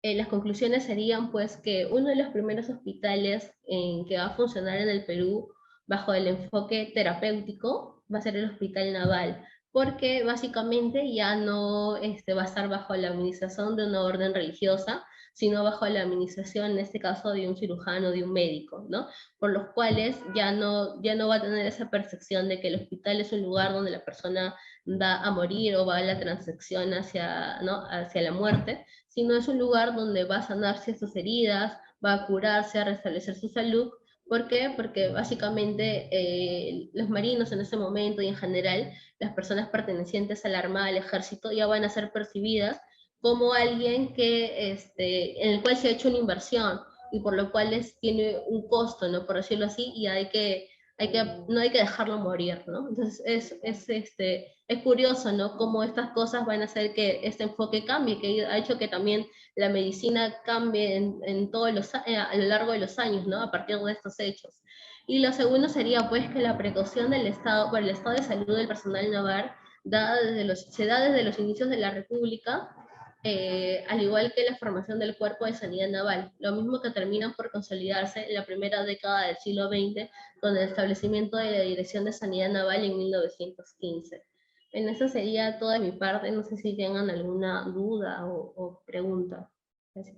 las conclusiones serían pues que uno de los primeros hospitales que va a funcionar en el Perú bajo el enfoque terapéutico va a ser el Hospital Naval, porque básicamente ya no va a estar bajo la administración de una orden religiosa, sino bajo la administración, en este caso, de un cirujano, de un médico, ¿no? Por los cuales ya no va a tener esa percepción de que el hospital es un lugar donde la persona va a morir o va a la transacción hacia la muerte, sino es un lugar donde va a sanarse sus heridas, va a curarse, a restablecer su salud. ¿Por qué? Porque básicamente los marinos en ese momento y en general las personas pertenecientes a la Armada, al Ejército, ya van a ser percibidas como alguien en el cual se ha hecho una inversión y por lo cual tiene un costo, ¿no? Por decirlo así, y no hay que dejarlo morir, ¿no? Entonces es curioso, ¿no? Cómo estas cosas van a hacer que este enfoque cambie, que ha hecho que también la medicina cambie a lo largo de los años, ¿no? A partir de estos hechos. Y lo segundo sería, pues, que la precaución del Estado, por el estado de salud del personal naval, se da desde los inicios de la República, al igual que la formación del Cuerpo de Sanidad Naval, lo mismo que terminan por consolidarse en la primera década del siglo XX, con el establecimiento de la Dirección de Sanidad Naval en 1915. En eso sería toda mi parte, no sé si tengan alguna duda o pregunta. Gracias.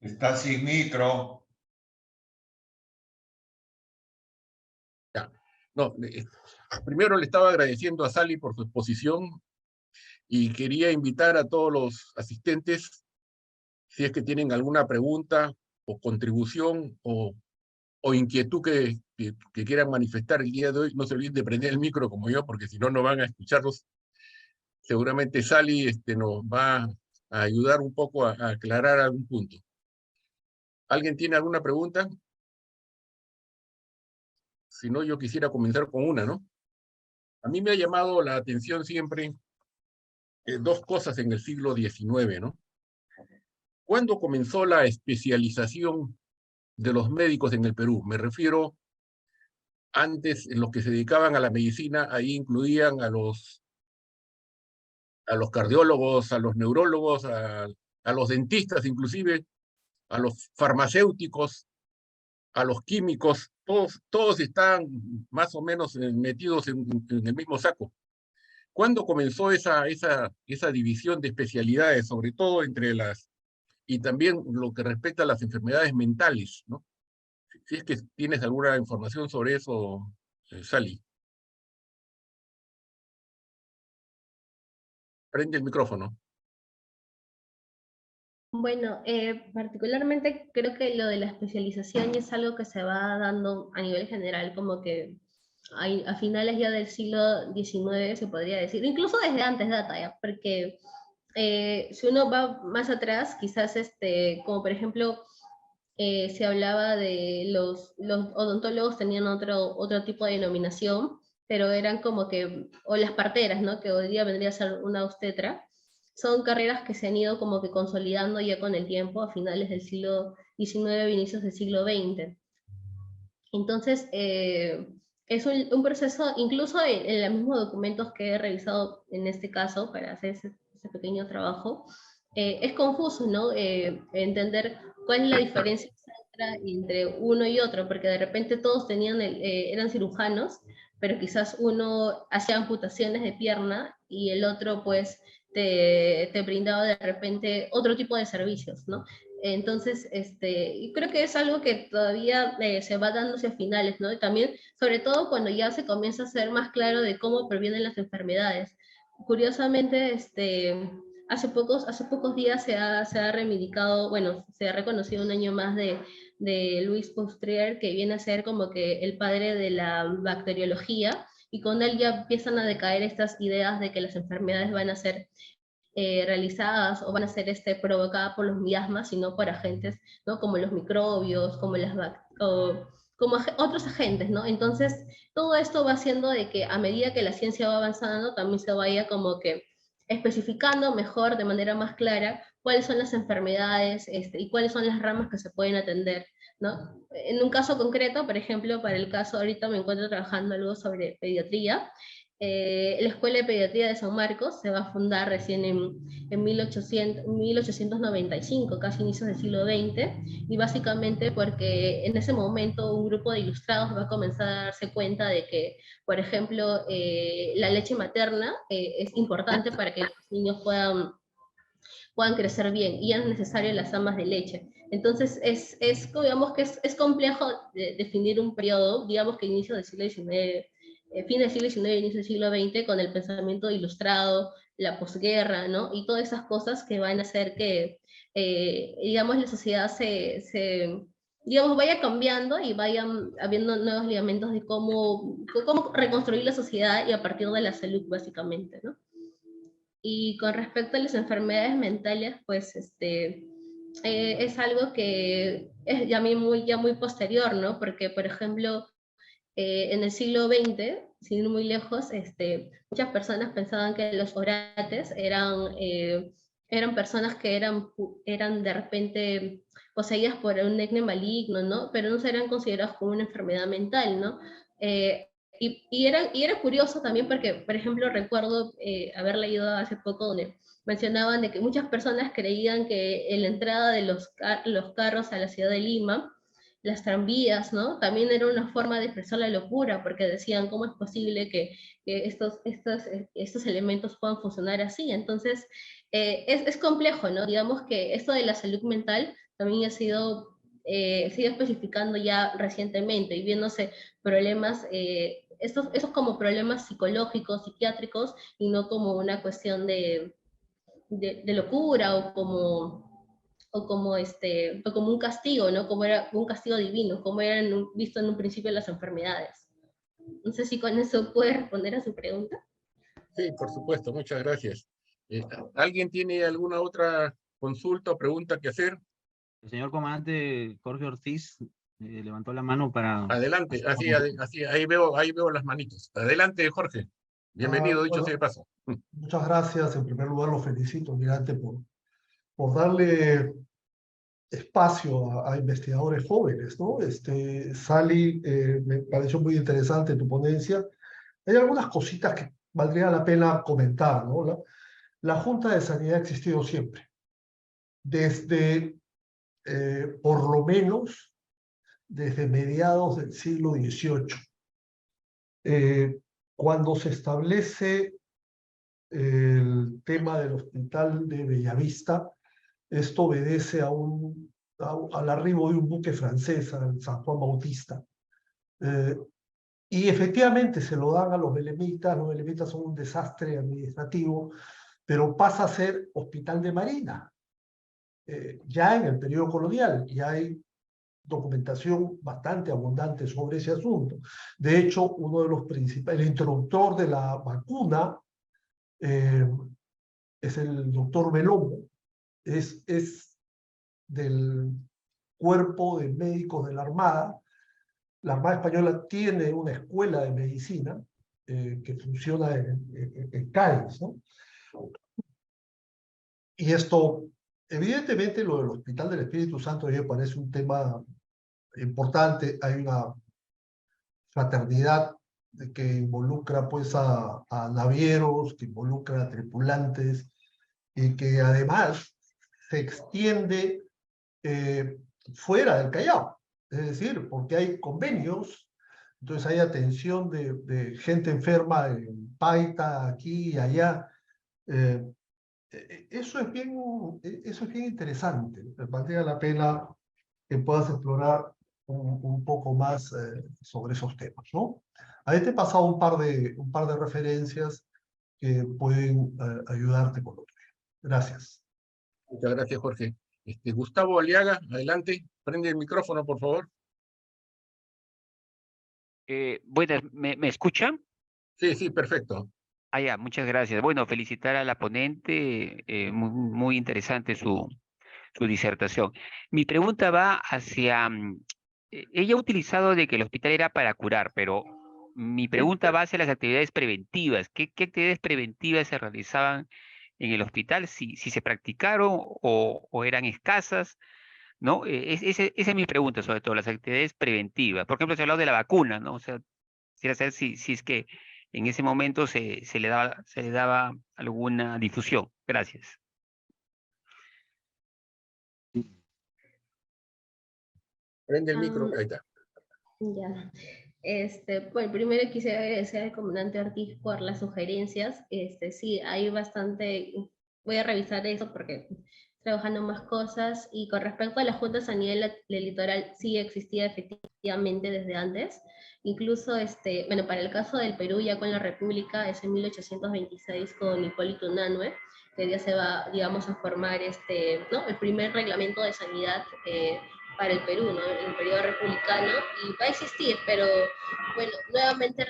Está sin micro. Ya. No, primero le estaba agradeciendo a Sally por su exposición y quería invitar a todos los asistentes, si es que tienen alguna pregunta o contribución o inquietud que quieran manifestar el día de hoy, no se olviden de prender el micro como yo, porque si no, no van a escucharlos. Seguramente Sally nos va a ayudar un poco a aclarar algún punto. ¿Alguien tiene alguna pregunta? Si no, yo quisiera comenzar con una, ¿no? A mí me ha llamado la atención siempre dos cosas en el siglo XIX, ¿no? ¿Cuándo comenzó la especialización de los médicos en el Perú? Me refiero Antes, en los que se dedicaban a la medicina, ahí incluían a los cardiólogos, a los neurólogos, a los dentistas inclusive, a los farmacéuticos, a los químicos, todos están más o menos metidos en el mismo saco. ¿Cuándo comenzó esa división de especialidades, sobre todo entre y también lo que respecta a las enfermedades mentales, ¿no? Si es que tienes alguna información sobre eso, Sally. Prende el micrófono. Bueno, particularmente creo que lo de la especialización es algo que se va dando a nivel general, como que a finales ya del siglo XIX se podría decir, incluso desde antes data, ¿ya? Porque si uno va más atrás, quizás como por ejemplo se hablaba de los odontólogos tenían otro tipo de denominación, pero eran como que, o las parteras, ¿no? Que hoy día vendría a ser una obstetra, son carreras que se han ido como que consolidando ya con el tiempo, a finales del siglo XIX, inicios del siglo XX. Entonces, es un proceso, incluso en los mismos documentos que he revisado en este caso para hacer ese pequeño trabajo, es confuso, ¿no? Entender cuál es la diferencia entre uno y otro, porque de repente todos tenían eran cirujanos, pero quizás uno hacía amputaciones de pierna y el otro pues te brindaba de repente otro tipo de servicios, ¿no? Entonces, creo que es algo que todavía se va dando hacia finales, ¿no? Y también, sobre todo cuando ya se comienza a ser más claro de cómo previenen las enfermedades. Curiosamente, hace pocos días se ha reivindicado, bueno, se ha reconocido un año más de Louis Pasteur, que viene a ser como que el padre de la bacteriología, y con él ya empiezan a decaer estas ideas de que las enfermedades van a ser realizadas o van a ser provocadas por los miasmas, sino por agentes, ¿no? Como los microbios, como como otros agentes, ¿no? Entonces, todo esto va haciendo de que a medida que la ciencia va avanzando, también se vaya como que especificando mejor, de manera más clara, cuáles son las enfermedades y cuáles son las ramas que se pueden atender, ¿no? En un caso concreto, por ejemplo, para el caso ahorita me encuentro trabajando algo sobre pediatría. La Escuela de Pediatría de San Marcos se va a fundar recién en 1895, casi inicios del siglo XX, y básicamente porque en ese momento un grupo de ilustrados va a comenzar a darse cuenta de que, por ejemplo, la leche materna es importante para que los niños puedan crecer bien, y es necesario las amas de leche. Entonces, digamos que es complejo definir un periodo, digamos que inicio del siglo XIX, fin del siglo XIX, inicio del siglo XX, con el pensamiento ilustrado, la posguerra, ¿no? Y todas esas cosas que van a hacer que, digamos, la sociedad digamos, vaya cambiando y vayan habiendo nuevos lineamientos de cómo reconstruir la sociedad y a partir de la salud, básicamente, ¿no? Y con respecto a las enfermedades mentales, pues es algo que es ya muy posterior, ¿no? Porque, por ejemplo, en el siglo XX, sin ir muy lejos, muchas personas pensaban que los orates eran personas que eran de repente poseídas por un acné maligno, ¿no? Pero no se eran considerados como una enfermedad mental, ¿no? Y era curioso también porque, por ejemplo, recuerdo haber leído hace poco donde mencionaban de que muchas personas creían que en la entrada de los carros a la ciudad de Lima, las tranvías, ¿no? También era una forma de expresar la locura, porque decían, ¿cómo es posible que estos elementos puedan funcionar así? Entonces, es complejo, ¿no? Digamos que esto de la salud mental también ha sido especificando ya recientemente y viéndose problemas, estos como problemas psicológicos, psiquiátricos, y no como una cuestión de locura o como un castigo, ¿no? Como era un castigo divino, como era visto en un principio las enfermedades. No sé si con eso puede responder a su pregunta. Sí, por supuesto, muchas gracias. ¿Alguien tiene alguna otra consulta o pregunta que hacer? El señor comandante Jorge Ortiz levantó la mano para... Adelante, así, ahí veo las manitos. Adelante, Jorge. Bienvenido, dicho sea de paso. Muchas gracias. En primer lugar, lo felicito, almirante, por darle espacio a investigadores jóvenes, ¿no? Sally, me pareció muy interesante tu ponencia. Hay algunas cositas que valdría la pena comentar, ¿no? La Junta de Sanidad ha existido siempre, desde, por lo menos, desde mediados del siglo XVIII. Cuando se establece el tema del Hospital de Bellavista, esto obedece al arribo de un buque francés, al San Juan Bautista. Y efectivamente se lo dan a los belemitas son un desastre administrativo, pero pasa a ser hospital de marina. Ya en el periodo colonial, ya hay documentación bastante abundante sobre ese asunto. De hecho, uno de los principales, el introductor de la vacuna es el doctor Bellomo, es del cuerpo de médicos de la Armada. La Armada Española tiene una escuela de medicina que funciona en Cádiz, ¿no? Y esto, evidentemente, lo del Hospital del Espíritu Santo a mí me parece un tema importante. Hay una fraternidad que involucra pues a navieros, que involucra a tripulantes y que además se extiende fuera del Callao. Es decir, porque hay convenios, entonces hay atención de gente enferma en Paita, aquí y allá. Eso es bien interesante. Me valdría la pena que puedas explorar un poco más sobre esos temas, ¿no? Ahí te he pasado un par de referencias que pueden ayudarte con lo tuyo. Gracias. Muchas gracias, Jorge. Gustavo Aliaga, adelante. Prende el micrófono, por favor. Buenas, ¿me escuchan? Sí, sí, perfecto. Ah, ya, muchas gracias. Bueno, felicitar a la ponente, muy interesante su disertación. Mi pregunta va hacia, ella ha utilizado de que el hospital era para curar, pero mi pregunta va hacia las actividades preventivas. ¿Qué actividades preventivas se realizaban en el hospital? Si se practicaron o eran escasas, ¿no? Esa es mi pregunta, sobre todo, las actividades preventivas. Por ejemplo, se ha hablado de la vacuna, ¿no? O sea, quisiera saber si es que en ese momento se le daba alguna difusión. Gracias. Prende el micro, ahí está. Ya. Bueno, primero quisiera agradecer al comandante Ortiz por las sugerencias. Sí, hay bastante, voy a revisar eso porque estoy trabajando más cosas. Y con respecto a la Junta de Sanidad del Litoral, sí existía efectivamente desde antes. Incluso, bueno, para el caso del Perú, ya con la República, es en 1826 con Hipólito Unanue, que ya se va, digamos, a formar ¿no? el primer reglamento de sanidad para el Perú, ¿no? En el periodo republicano, y va a existir, pero bueno, nuevamente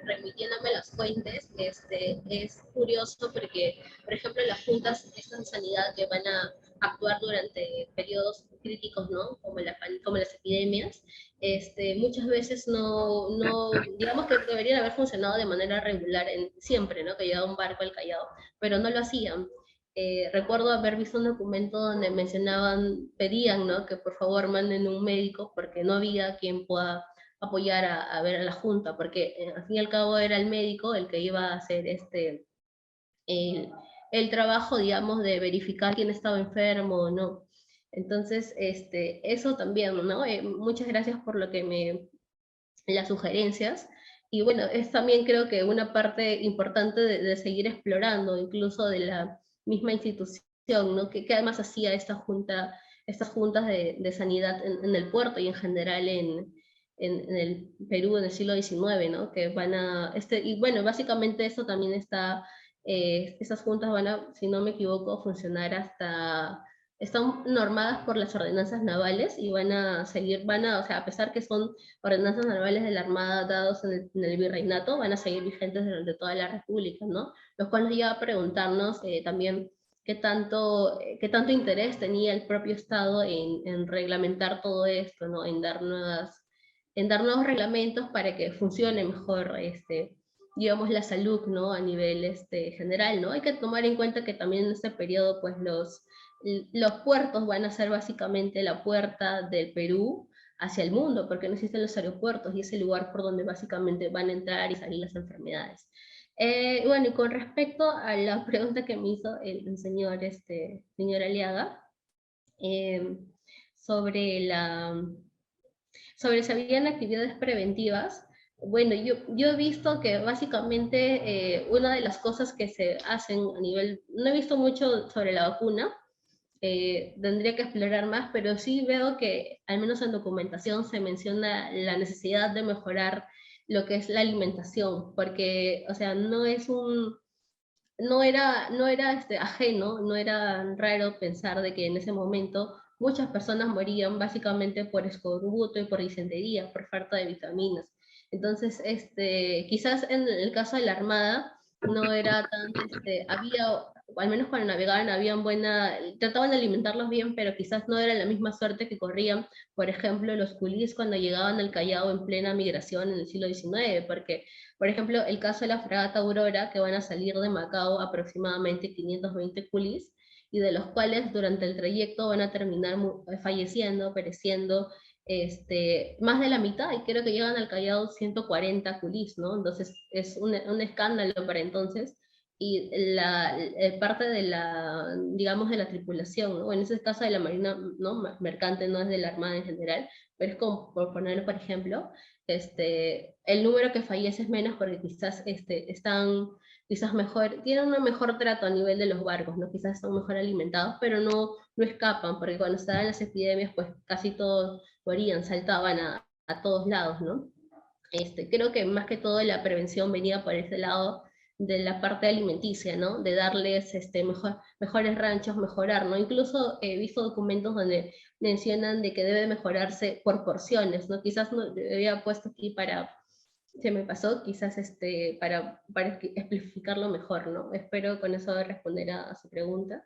remitiéndome a las fuentes, es curioso porque, por ejemplo, las juntas de sanidad que van a actuar durante periodos críticos, ¿no? Como las epidemias, muchas veces no, digamos que deberían haber funcionado de manera regular siempre, ¿no? Que llegaba un barco al Callao, pero no lo hacían. Recuerdo haber visto un documento donde pedían, ¿no? Que por favor manden un médico porque no había quien pueda apoyar a ver a la junta, porque al fin y al cabo era el médico el que iba a hacer el trabajo, digamos, de verificar quién estaba enfermo o no. Entonces, eso también, ¿no? Muchas gracias por las sugerencias. Y bueno, es también creo que una parte importante de seguir explorando, incluso de la misma institución, ¿no? Que además hacía estas juntas de sanidad en el puerto y en general en el Perú en el siglo XIX, ¿no? Que van a, y bueno, básicamente eso también está, esas juntas van a, si no me equivoco, funcionar están normadas por las ordenanzas navales y van a seguir, o sea, a pesar que son ordenanzas navales de la Armada dados en el virreinato, van a seguir vigentes durante toda la República, ¿no? Lo cual nos lleva a preguntarnos también qué tanto interés tenía el propio Estado en reglamentar todo esto, ¿no? En dar nuevos reglamentos para que funcione mejor, digamos, la salud, ¿no? A nivel general, ¿no? Hay que tomar en cuenta que también en este periodo, pues, los puertos van a ser básicamente la puerta del Perú hacia el mundo, porque no existen los aeropuertos y es el lugar por donde básicamente van a entrar y salir las enfermedades. Bueno, y con respecto a la pregunta que me hizo el señor, señor Aliaga, sobre si habían actividades preventivas. Bueno, yo he visto que básicamente una de las cosas que se hacen a nivel, no he visto mucho sobre la vacuna, tendría que explorar más, pero sí veo que al menos en documentación se menciona la necesidad de mejorar lo que es la alimentación, porque, o sea, no era ajeno, no era raro pensar de que en ese momento muchas personas morían básicamente por escorbuto y por disentería, por falta de vitaminas. Entonces, quizás en el caso de la Armada no era tan, había, o al menos cuando navegaban, trataban de alimentarlos bien, pero quizás no era la misma suerte que corrían, por ejemplo, los culís cuando llegaban al Callao en plena migración en el siglo XIX, porque por ejemplo, el caso de la fragata Aurora, que van a salir de Macao aproximadamente 520 culis, y de los cuales durante el trayecto van a terminar falleciendo, pereciendo, más de la mitad, y creo que llegan al Callao 140 culis, ¿no? Entonces es un escándalo para entonces, y parte de la, digamos, de la tripulación, ¿no? En ese caso de la Marina, ¿no? Mercante, no es de la Armada en general, pero es como, por ponerlo por ejemplo, el número que fallece es menos porque quizás están quizás mejor, tienen un mejor trato a nivel de los barcos, ¿no? Quizás están mejor alimentados, pero no escapan, porque cuando estaban las epidemias, pues casi todos morían, saltaban a todos lados, ¿no? Creo que más que todo la prevención venía por ese lado de la parte alimenticia, ¿no? De darles mejores ranchos, mejorar, ¿no? Incluso he visto documentos donde mencionan de que debe mejorarse por porciones, ¿no? Quizás no había puesto aquí se me pasó, quizás para explicarlo mejor, ¿no? Espero con eso responder a su pregunta.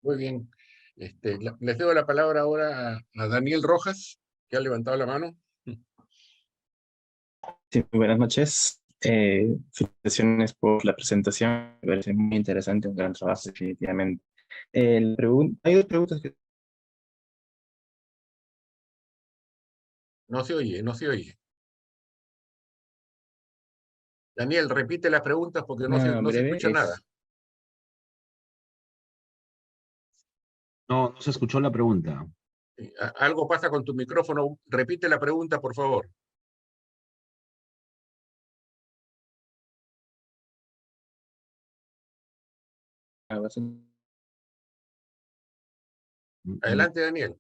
Muy bien. Les doy la palabra ahora a Daniel Rojas, que ha levantado la mano. Sí, buenas noches. Felicitaciones por la presentación. Me parece muy interesante, un gran trabajo, definitivamente. Hay dos preguntas que... No se oye, no se oye. Daniel, repite las preguntas porque no se breve escucha nada. No se escuchó la pregunta. Algo pasa con tu micrófono. Repite la pregunta, por favor. Adelante, Daniel.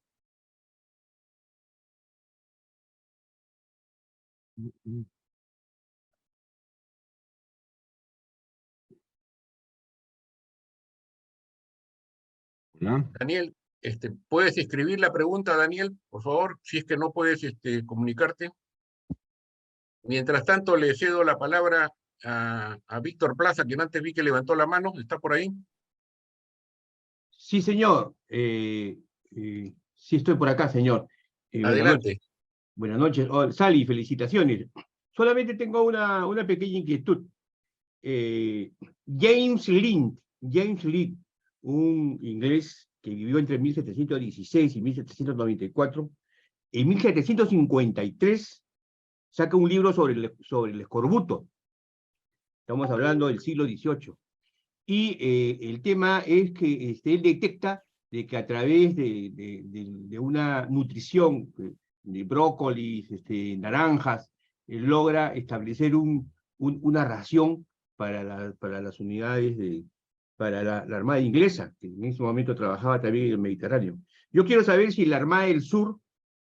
¿Hola? Daniel, ¿puedes escribir la pregunta, Daniel, por favor? Si es que no puedes comunicarte. Mientras tanto, le cedo la palabra a Víctor Plaza, quien antes vi que levantó la mano. ¿Está por ahí? Sí, señor. Sí, estoy por acá, señor. Adelante. Buenas noches. Oh, Sally, felicitaciones. Solamente tengo una pequeña inquietud. James Lind, un inglés que vivió entre 1716 y 1794, en 1753 saca un libro sobre el escorbuto. Estamos hablando del siglo XVIII. Y el tema es que él detecta de que a través de una nutrición de brócolis, naranjas, logra establecer una ración para las unidades para la Armada Inglesa, que en ese momento trabajaba también en el Mediterráneo. Yo quiero saber si la Armada del Sur,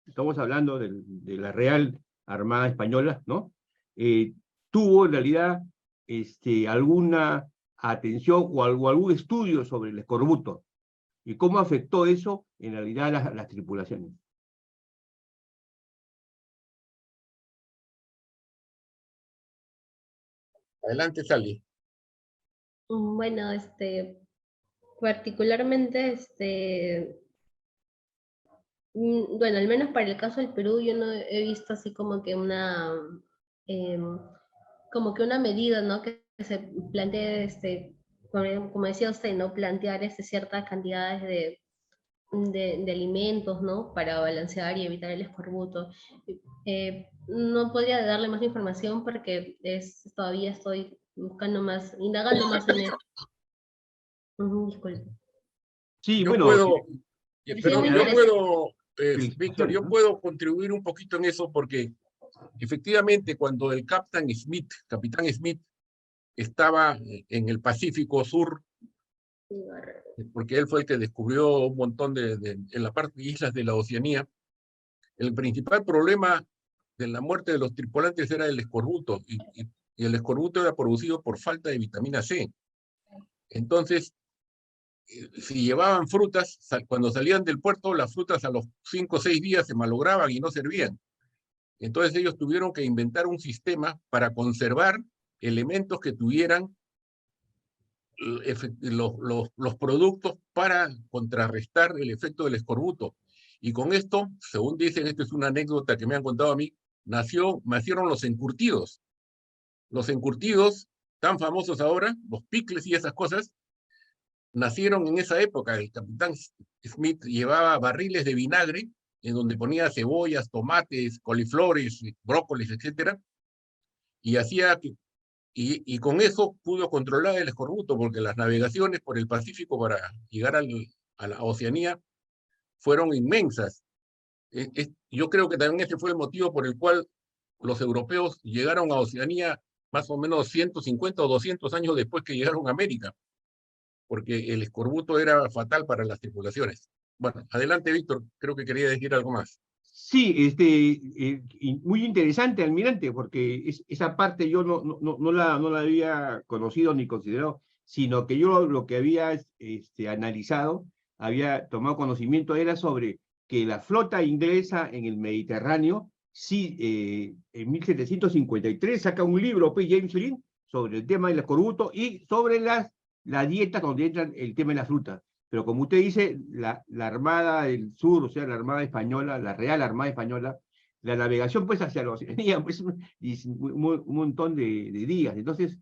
estamos hablando de la Real Armada Española, ¿no? Tuvo en realidad alguna atención o algún estudio sobre el escorbuto y cómo afectó eso en realidad a las tripulaciones. Adelante, Sally. Bueno, particularmente, bueno, al menos para el caso del Perú, yo no he visto así como que una medida, ¿no? Que se plantee como decía usted, ¿no? Plantear ciertas cantidades de alimentos, ¿no? Para balancear y evitar el escorbuto. No podría darle más información porque todavía estoy buscando más, indagando más en eso. Disculpe. Sí, Yo bueno, puedo, Sí, perdón, muy yo interesante. puedo, Víctor, felicitaciones, yo ¿no? puedo contribuir un poquito en eso porque efectivamente cuando el capitán Smith, estaba en el Pacífico Sur, porque él fue el que descubrió un montón en la parte de islas de la Oceanía, el principal problema de la muerte de los tripulantes era el escorbuto, y el escorbuto era producido por falta de vitamina C. Entonces, si llevaban frutas, cuando salían del puerto, las frutas a los 5 o 6 días se malograban y no servían. Entonces ellos tuvieron que inventar un sistema para conservar elementos que tuvieran los productos para contrarrestar el efecto del escorbuto. Y con esto, según dicen, esto es una anécdota que me han contado a mí, nacieron los encurtidos. Los encurtidos, tan famosos ahora, los picles y esas cosas, nacieron en esa época. El capitán Smith llevaba barriles de vinagre en donde ponía cebollas, tomates, coliflores, brócolis, etcétera, y hacía que y con eso pudo controlar el escorbuto, porque las navegaciones por el Pacífico para llegar a la Oceanía fueron inmensas. Yo creo que también ese fue el motivo por el cual los europeos llegaron a Oceanía más o menos 150 o 200 años después que llegaron a América, porque el escorbuto era fatal para las tripulaciones. Bueno, adelante, Víctor, creo que quería decir algo más. Sí, muy interesante, almirante, porque esa parte yo no la había conocido ni considerado, sino que yo lo que había analizado, había tomado conocimiento, era sobre que la flota inglesa en el Mediterráneo, sí, en 1753 saca un libro, pues, James Lind, sobre el tema del escorbuto y sobre la dieta donde entra el tema de la fruta. Pero como usted dice, la Armada del Sur, o sea, la Armada Española, la Real Armada Española, la navegación pues hacia la Oceanía, pues un montón de días. Entonces,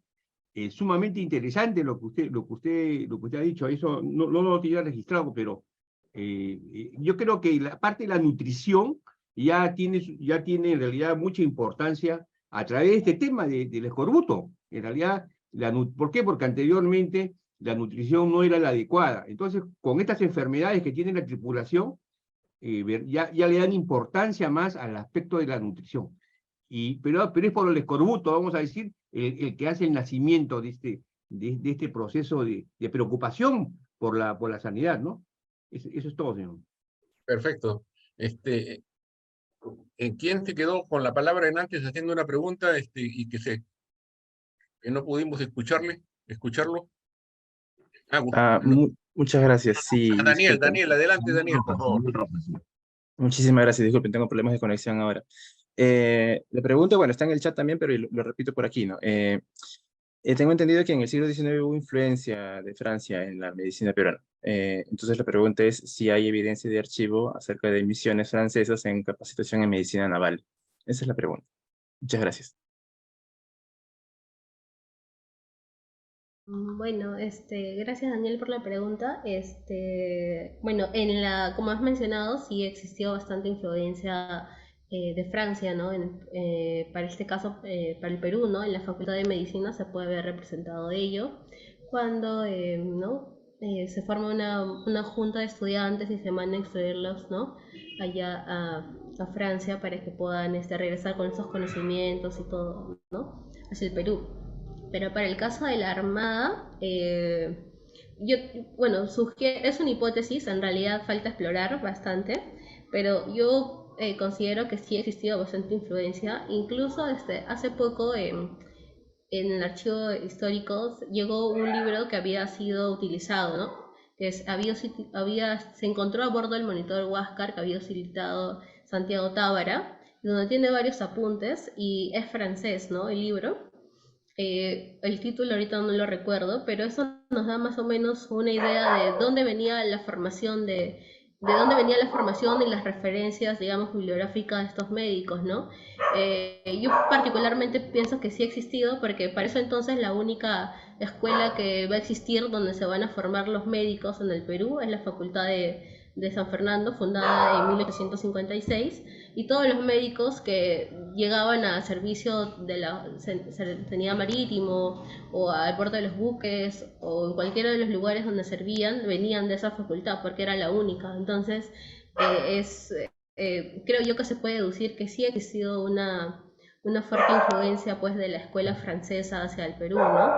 sumamente interesante lo que usted ha dicho. Eso no lo tenía registrado, pero yo creo que la parte de la nutrición ya tiene en realidad mucha importancia a través de este tema del escorbuto. En realidad, ¿por qué? Porque anteriormente la nutrición no era la adecuada. Entonces, con estas enfermedades que tiene la tripulación, ya le dan importancia más al aspecto de la nutrición. Pero es por el escorbuto, vamos a decir, el que hace el nacimiento de este proceso de preocupación por la sanidad, ¿no? Eso es todo, señor. Perfecto. ¿En quién se quedó con la palabra en antes haciendo una pregunta y que no pudimos escucharlo? Muchas gracias. Sí, disculpen. Daniel, adelante, Daniel, por favor. Muchísimas gracias. Disculpen, tengo problemas de conexión ahora. La pregunta, bueno, está en el chat también, pero lo repito por aquí, ¿no? Tengo entendido que en el siglo XIX hubo influencia de Francia en la medicina peruana. Entonces la pregunta es si hay evidencia de archivo acerca de misiones francesas en capacitación en medicina naval. Esa es la pregunta. Muchas gracias. Bueno, gracias Daniel por la pregunta. Bueno, como has mencionado, sí existió bastante influencia de Francia, ¿no? Para este caso, para el Perú, ¿no? En la Facultad de Medicina se puede ver representado ello cuando, ¿no? Se forma una junta de estudiantes y se manda a instruirlos, ¿no? Allá a Francia para que puedan regresar con esos conocimientos y todo, ¿no? Hacia el Perú. Pero para el caso de la Armada, bueno, es una hipótesis, en realidad falta explorar bastante, pero yo considero que sí ha existido bastante influencia. Incluso hace poco en el archivo histórico llegó un libro que había sido utilizado, ¿no? Se encontró a bordo del monitor Huáscar que había utilizado Santiago Tábara, donde tiene varios apuntes y es francés, ¿no? El libro. El título ahorita no lo recuerdo, pero eso nos da más o menos una idea de dónde venía la formación de de dónde venía la formación y las referencias, digamos, bibliográficas de estos médicos, ¿no? Yo particularmente pienso que sí ha existido, porque para eso entonces la única escuela que va a existir donde se van a formar los médicos en el Perú es la Facultad de San Fernando, fundada en 1856, y todos los médicos que llegaban a servicio de la Cercanía Marítimo o al puerto de los buques o en cualquiera de los lugares donde servían, venían de esa facultad porque era la única. Entonces, creo yo que se puede deducir que sí ha existido una fuerte influencia pues de la escuela francesa hacia el Perú, ¿no?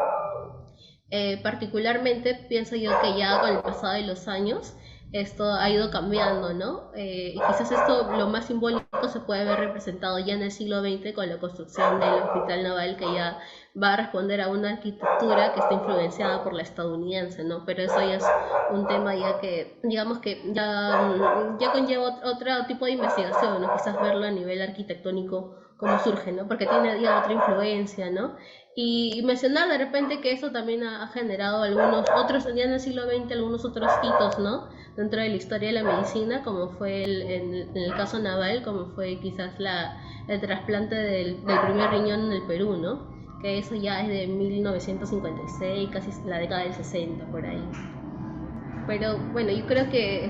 Particularmente pienso yo que ya con el pasado de los años esto ha ido cambiando, ¿no? Y quizás esto, lo más simbólico, se puede ver representado ya en el siglo XX con la construcción del Hospital Naval, que ya va a responder a una arquitectura que está influenciada por la estadounidense, ¿no? Pero eso ya es un tema ya que, digamos que ya conlleva otro tipo de investigación, ¿no? Quizás verlo a nivel arquitectónico cómo surge, ¿no? Porque tiene ya otra influencia, ¿no? Y mencionar de repente que eso también ha generado algunos otros, ya en el siglo XX, algunos otros hitos, ¿no? Dentro de la historia de la medicina, como fue en el caso naval, como fue quizás el trasplante del primer riñón en el Perú, ¿no? Que eso ya es de 1956, casi la década del 60, por ahí. Pero bueno, yo creo que,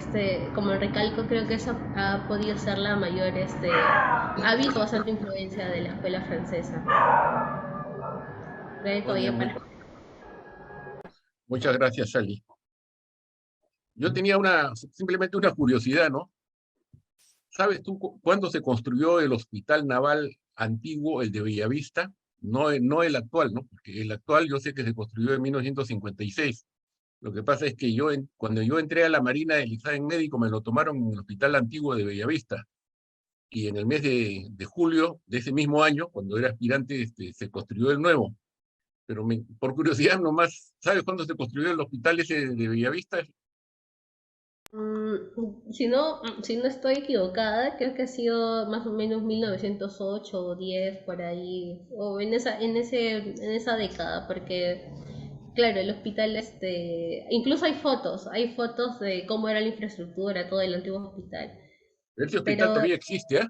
como recalco, creo que eso ha podido ser la mayor, ha habido bastante influencia de la escuela francesa. Muchas gracias, Sally. Yo tenía simplemente una curiosidad, ¿no? ¿Sabes tú cuándo se construyó el Hospital Naval antiguo, el de Bellavista? No el actual, ¿no? Porque el actual yo sé que se construyó en 1956. Lo que pasa es que cuando yo entré a la Marina del examen médico, me lo tomaron en el Hospital Antiguo de Bellavista. Y en el mes de julio de ese mismo año, cuando era aspirante, se construyó el nuevo. Pero por curiosidad nomás, ¿sabes cuándo se construyó el hospital ese de Bellavista? Si no estoy equivocada, creo que ha sido más o menos 1908 o 10 por ahí, o en esa década, porque claro, el hospital, incluso hay fotos de cómo era la infraestructura, todo el antiguo hospital. Ese hospital Pero todavía existe, ¿eh?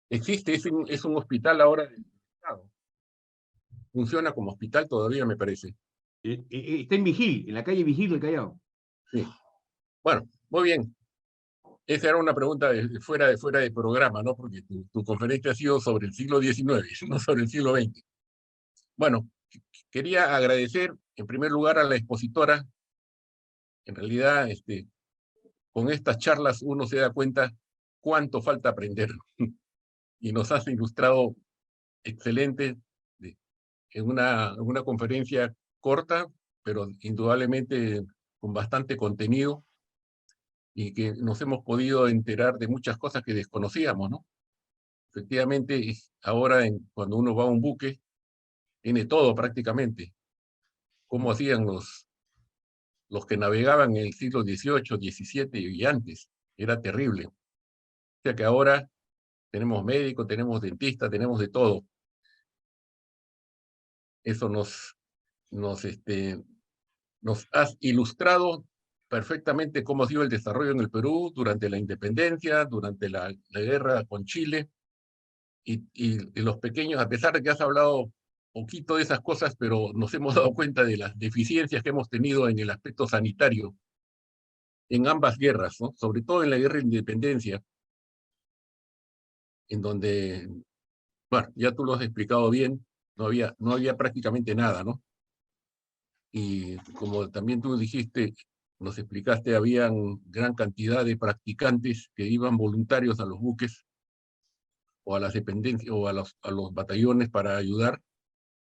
Existe, es un hospital ahora del Estado. Funciona como hospital todavía, me parece. Está en Vigil, en la calle Vigil del Callao. Sí. Bueno, muy bien. Esa era una pregunta fuera de programa, ¿no? Porque tu conferencia ha sido sobre el siglo XIX, no sobre el siglo XX. Bueno, quería agradecer en primer lugar a la expositora. En realidad, con estas charlas uno se da cuenta cuánto falta aprender. Y nos has ilustrado excelente en una conferencia corta, pero indudablemente con bastante contenido, y que nos hemos podido enterar de muchas cosas que desconocíamos, ¿no? Efectivamente, ahora cuando uno va a un buque, tiene todo prácticamente. Cómo hacían los que navegaban en el siglo XVIII, XVII y antes. Era terrible. O sea que ahora tenemos médicos, tenemos dentistas, tenemos de todo. Eso nos has ilustrado perfectamente cómo ha sido el desarrollo en el Perú durante la independencia, durante la guerra con Chile, y los pequeños, a pesar de que has hablado poquito de esas cosas, pero nos hemos dado cuenta de las deficiencias que hemos tenido en el aspecto sanitario en ambas guerras, ¿no? Sobre todo en la guerra de independencia, en donde, bueno, ya tú lo has explicado bien, no había prácticamente nada, ¿no? Y como también tú dijiste, nos explicaste, habían gran cantidad de practicantes que iban voluntarios a los buques o a las dependencias o a los batallones para ayudar,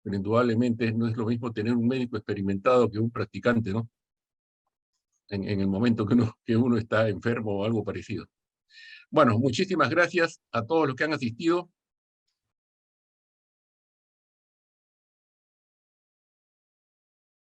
pero indudablemente no es lo mismo tener un médico experimentado que un practicante, ¿no? En el momento que uno está enfermo o algo parecido. Bueno, muchísimas gracias a todos los que han asistido.